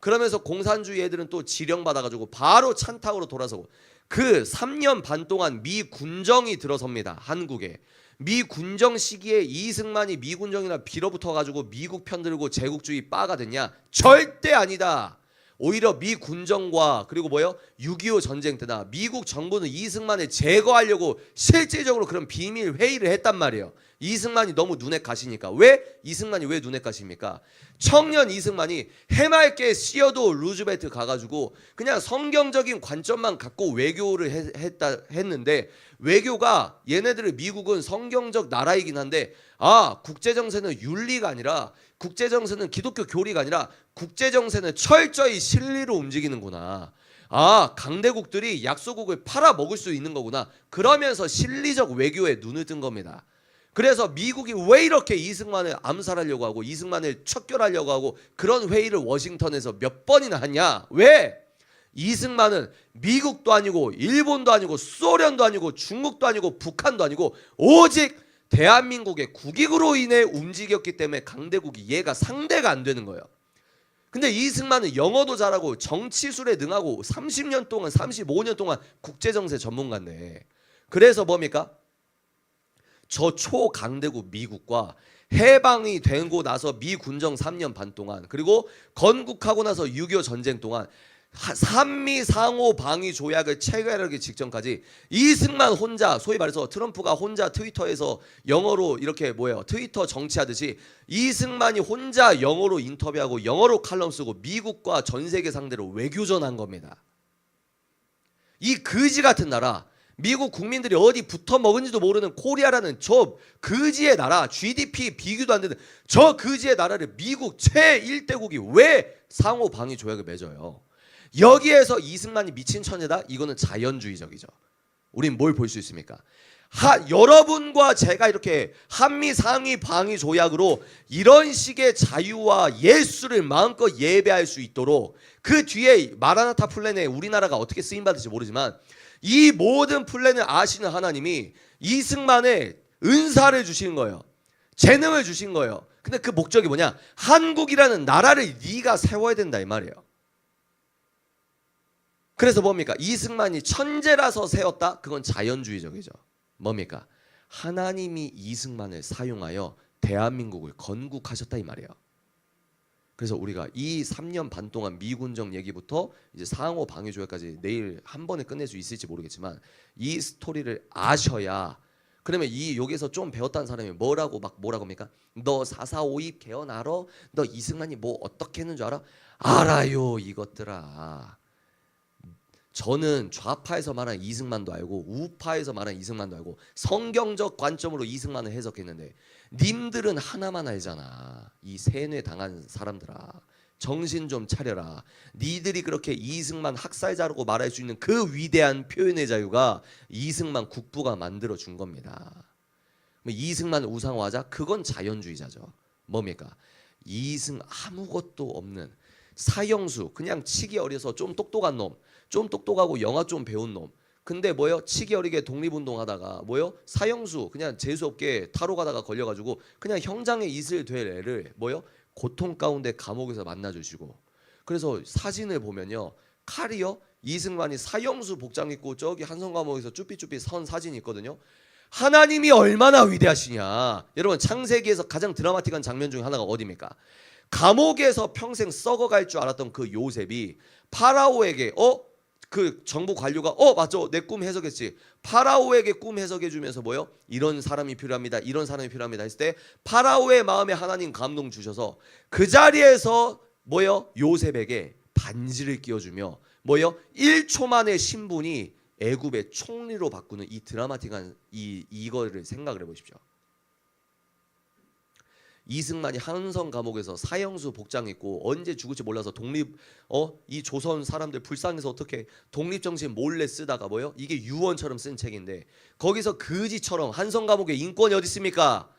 Speaker 1: 그러면서 공산주의 애들은 또 지령받아가지고 바로 찬탁으로 돌아서고, 그 3년 반 동안 미군정이 들어섭니다. 한국에. 미군정 시기에 이승만이 미군정이나 빌어붙어가지고 미국 편들고 제국주의 빠가 됐냐? 절대 아니다. 오히려 미군정과 그리고 뭐요? 6.25 전쟁 때나 미국 정부는 이승만을 제거하려고 실질적으로 그런 비밀 회의를 했단 말이에요. 이승만이 너무 눈에 가시니까. 왜? 이승만이 왜 눈에 가십니까? 청년 이승만이 해맑게 시어도 루즈벨트 가가지고 그냥 성경적인 관점만 갖고 외교를 했는데, 외교가 얘네들의 미국은 성경적 나라이긴 한데, 국제정세는 윤리가 아니라, 국제정세는 기독교 교리가 아니라 국제정세는 철저히 실리로 움직이는구나. 강대국들이 약소국을 팔아먹을 수 있는 거구나. 그러면서 실리적 외교에 눈을 뜬 겁니다. 그래서 미국이 왜 이렇게 이승만을 암살하려고 하고 이승만을 척결하려고 하고 그런 회의를 워싱턴에서 몇 번이나 하냐? 왜? 이승만은 미국도 아니고 일본도 아니고 소련도 아니고 중국도 아니고 북한도 아니고 오직 대한민국의 국익으로 인해 움직였기 때문에 강대국이 얘가 상대가 안 되는 거예요. 근데 이승만은 영어도 잘하고 정치술에 능하고 30년 동안 35년 동안 국제정세 전문가인데, 그래서 뭡니까? 저 초강대국 미국과 해방이 되고 나서 미군정 3년 반 동안, 그리고 건국하고 나서 6.25 전쟁 동안 한미 상호 방위 조약을 체결하기 직전까지 이승만 혼자, 소위 말해서 트럼프가 혼자 트위터에서 영어로 이렇게 트위터 정치하듯이 이승만이 혼자 영어로 인터뷰하고 영어로 칼럼 쓰고 미국과 전 세계 상대로 외교전한 겁니다. 이 거지 같은 나라, 미국 국민들이 어디 붙어 먹은지도 모르는 코리아라는 저 거지의 나라, GDP 비교도 안 되는 저 거지의 나라를 미국 제1대국이 왜 상호 방위 조약을 맺어요? 여기에서 이승만이 미친 천재다? 이거는 자연주의적이죠. 우린 뭘 볼 수 있습니까? 여러분과 제가 이렇게 한미 상위 방위 조약으로 이런 식의 자유와 예수를 마음껏 예배할 수 있도록, 그 뒤에 마라나타 플랜에 우리나라가 어떻게 쓰임받을지 모르지만 이 모든 플랜을 아시는 하나님이 이승만의 은사를 주신 거예요. 재능을 주신 거예요. 근데 그 목적이 뭐냐? 한국이라는 나라를 네가 세워야 된다 이 말이에요. 그래서 뭡니까? 이승만이 천재라서 세웠다? 그건 자연주의적이죠. 뭡니까? 하나님이 이승만을 사용하여 대한민국을 건국하셨다 이 말이에요. 그래서 우리가 이 3년 반 동안 미군정 얘기부터 이제 상호 방위 조약까지 내일 한 번에 끝낼 수 있을지 모르겠지만 이 스토리를 아셔야, 그러면 여기서 좀 배웠다는 사람이 뭐라고 합니까? 너 4.4.5입 개헌 알아? 너 이승만이 뭐 어떻게 했는 줄 알아? 알아요 이것들아. 저는 좌파에서 말하는 이승만도 알고 우파에서 말하는 이승만도 알고 성경적 관점으로 이승만을 해석했는데, 님들은 하나만 알잖아. 이 세뇌 당한 사람들아, 정신 좀 차려라. 니들이 그렇게 이승만 학살자라고 말할 수 있는 그 위대한 표현의 자유가 이승만 국부가 만들어 준 겁니다. 이승만을 우상화하자? 그건 자연주의자죠. 뭡니까? 아무것도 없는 사형수, 그냥 치기 어려서 좀 똑똑한 놈, 좀 똑똑하고 영화 좀 배운 놈. 근데 치기 어리게 독립운동하다가 사형수, 그냥 재수없게 타로 가다가 걸려가지고 그냥 형장에 있을 될 애를 고통 가운데 감옥에서 만나주시고. 그래서 사진을 보면요, 칼이요, 이승만이 사형수 복장 입고 저기 한성감옥에서 쭈삐쭈삐 선 사진이 있거든요. 하나님이 얼마나 위대하시냐. 여러분, 창세기에서 가장 드라마틱한 장면 중에 하나가 어디입니까? 감옥에서 평생 썩어갈 줄 알았던 그 요셉이 파라오에게 그 정부 관료가 맞죠, 내 꿈 해석했지. 파라오에게 꿈 해석해 주면서 이런 사람이 필요합니다, 이런 사람이 필요합니다 했을 때 파라오의 마음에 하나님 감동 주셔서 그 자리에서 요셉에게 반지를 끼워주며 1초 만에 신분이 애굽의 총리로 바꾸는 이 드라마틱한 이거를 생각을 해보십시오. 이승만이 한성 감옥에서 사형수 복장 입고 언제 죽을지 몰라서 이 조선 사람들 불쌍해서 어떻게 독립정신 몰래 쓰다가 이게 유언처럼 쓴 책인데, 거기서 거지처럼 한성 감옥에 인권이 어디 있습니까?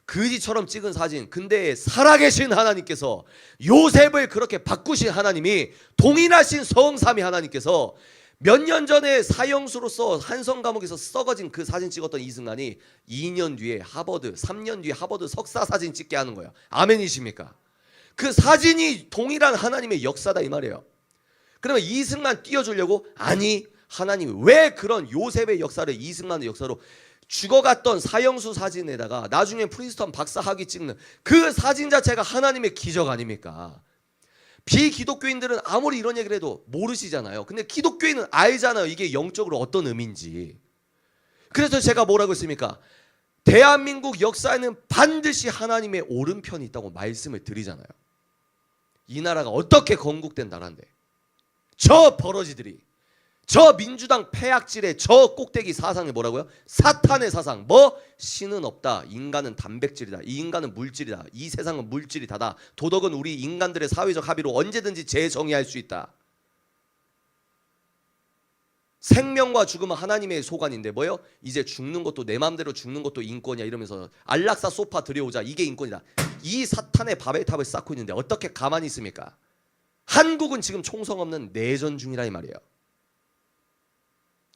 Speaker 1: 거지처럼 찍은 사진. 근데 살아계신 하나님께서, 요셉을 그렇게 바꾸신 하나님이, 동일하신 성삼위 하나님께서 몇 년 전에 사형수로서 한성 감옥에서 썩어진 그 사진 찍었던 이승만이 2년 뒤에 하버드, 3년 뒤에 하버드 석사 사진 찍게 하는 거예요. 아멘이십니까? 그 사진이 동일한 하나님의 역사다 이 말이에요. 그러면 이승만 띄워주려고? 아니, 하나님이 왜 그런 요셉의 역사를 이승만의 역사로 죽어갔던 사형수 사진에다가 나중에 프린스턴 박사학위 찍는 그 사진 자체가 하나님의 기적 아닙니까? 비기독교인들은 아무리 이런 얘기를 해도 모르시잖아요. 근데 기독교인은 알잖아요, 이게 영적으로 어떤 의미인지. 그래서 제가 뭐라고 했습니까? 대한민국 역사에는 반드시 하나님의 오른편이 있다고 말씀을 드리잖아요. 이 나라가 어떻게 건국된 나라인데 저 버러지들이, 저 민주당 폐악질의 저 꼭대기 사상이 뭐라고요? 사탄의 사상. 뭐? 신은 없다. 인간은 단백질이다. 이 인간은 물질이다. 이 세상은 물질이 다다. 도덕은 우리 인간들의 사회적 합의로 언제든지 재정의할 수 있다. 생명과 죽음은 하나님의 소관인데 뭐요? 이제 죽는 것도 내 마음대로 죽는 것도 인권이야 이러면서 안락사 소파 들여오자. 이게 인권이다. 이 사탄의 바벨탑을 쌓고 있는데 어떻게 가만히 있습니까? 한국은 지금 총성 없는 내전 중이라 이 말이에요.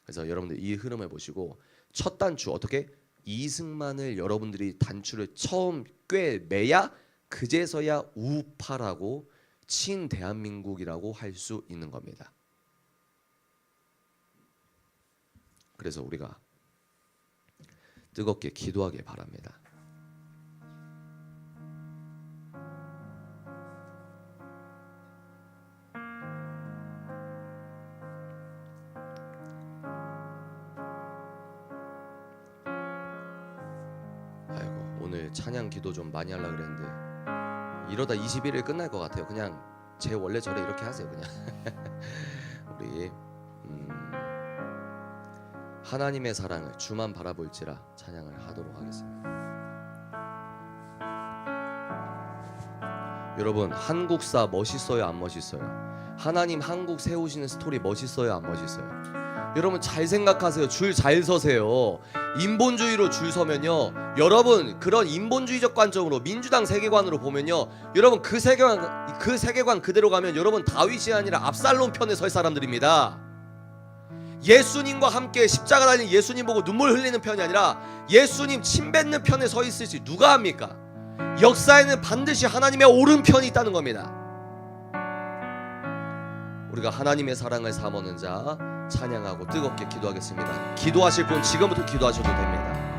Speaker 1: 그래서 여러분들 이 흐름을 보시고 첫 단추 어떻게? 이승만을 여러분들이 단추를 처음 꿰매야 그제서야 우파라고 친대한민국이라고 할 수 있는 겁니다. 그래서 우리가 뜨겁게 기도하길 바랍니다. 아이고, 오늘 찬양 기도 좀 많이 하려고 그랬는데 이러다 21일 끝날 것 같아요. 그냥 제 원래 저래 이렇게 하세요. 그냥 우리 하나님의 사랑을 주만 바라볼지라 찬양을 하도록 하겠습니다. 여러분, 한국사 멋있어요 안 멋있어요? 하나님 한국 세우시는 스토리 멋있어요 안 멋있어요? 여러분 잘 생각하세요. 줄 잘 서세요. 인본주의로 줄 서면요, 여러분 그런 인본주의적 관점으로 민주당 세계관으로 보면요, 여러분 그 세계관 그대로 가면 여러분 다윗이 아니라 압살롬 편에 설 사람들입니다. 예수님과 함께 십자가 달린 예수님 보고 눈물 흘리는 편이 아니라 예수님 침 뱉는 편에 서 있을지 누가 합니까? 역사에는 반드시 하나님의 오른편이 있다는 겁니다. 우리가 하나님의 사랑을 사모는 자 찬양하고 뜨겁게 기도하겠습니다. 기도하실 분 지금부터 기도하셔도 됩니다.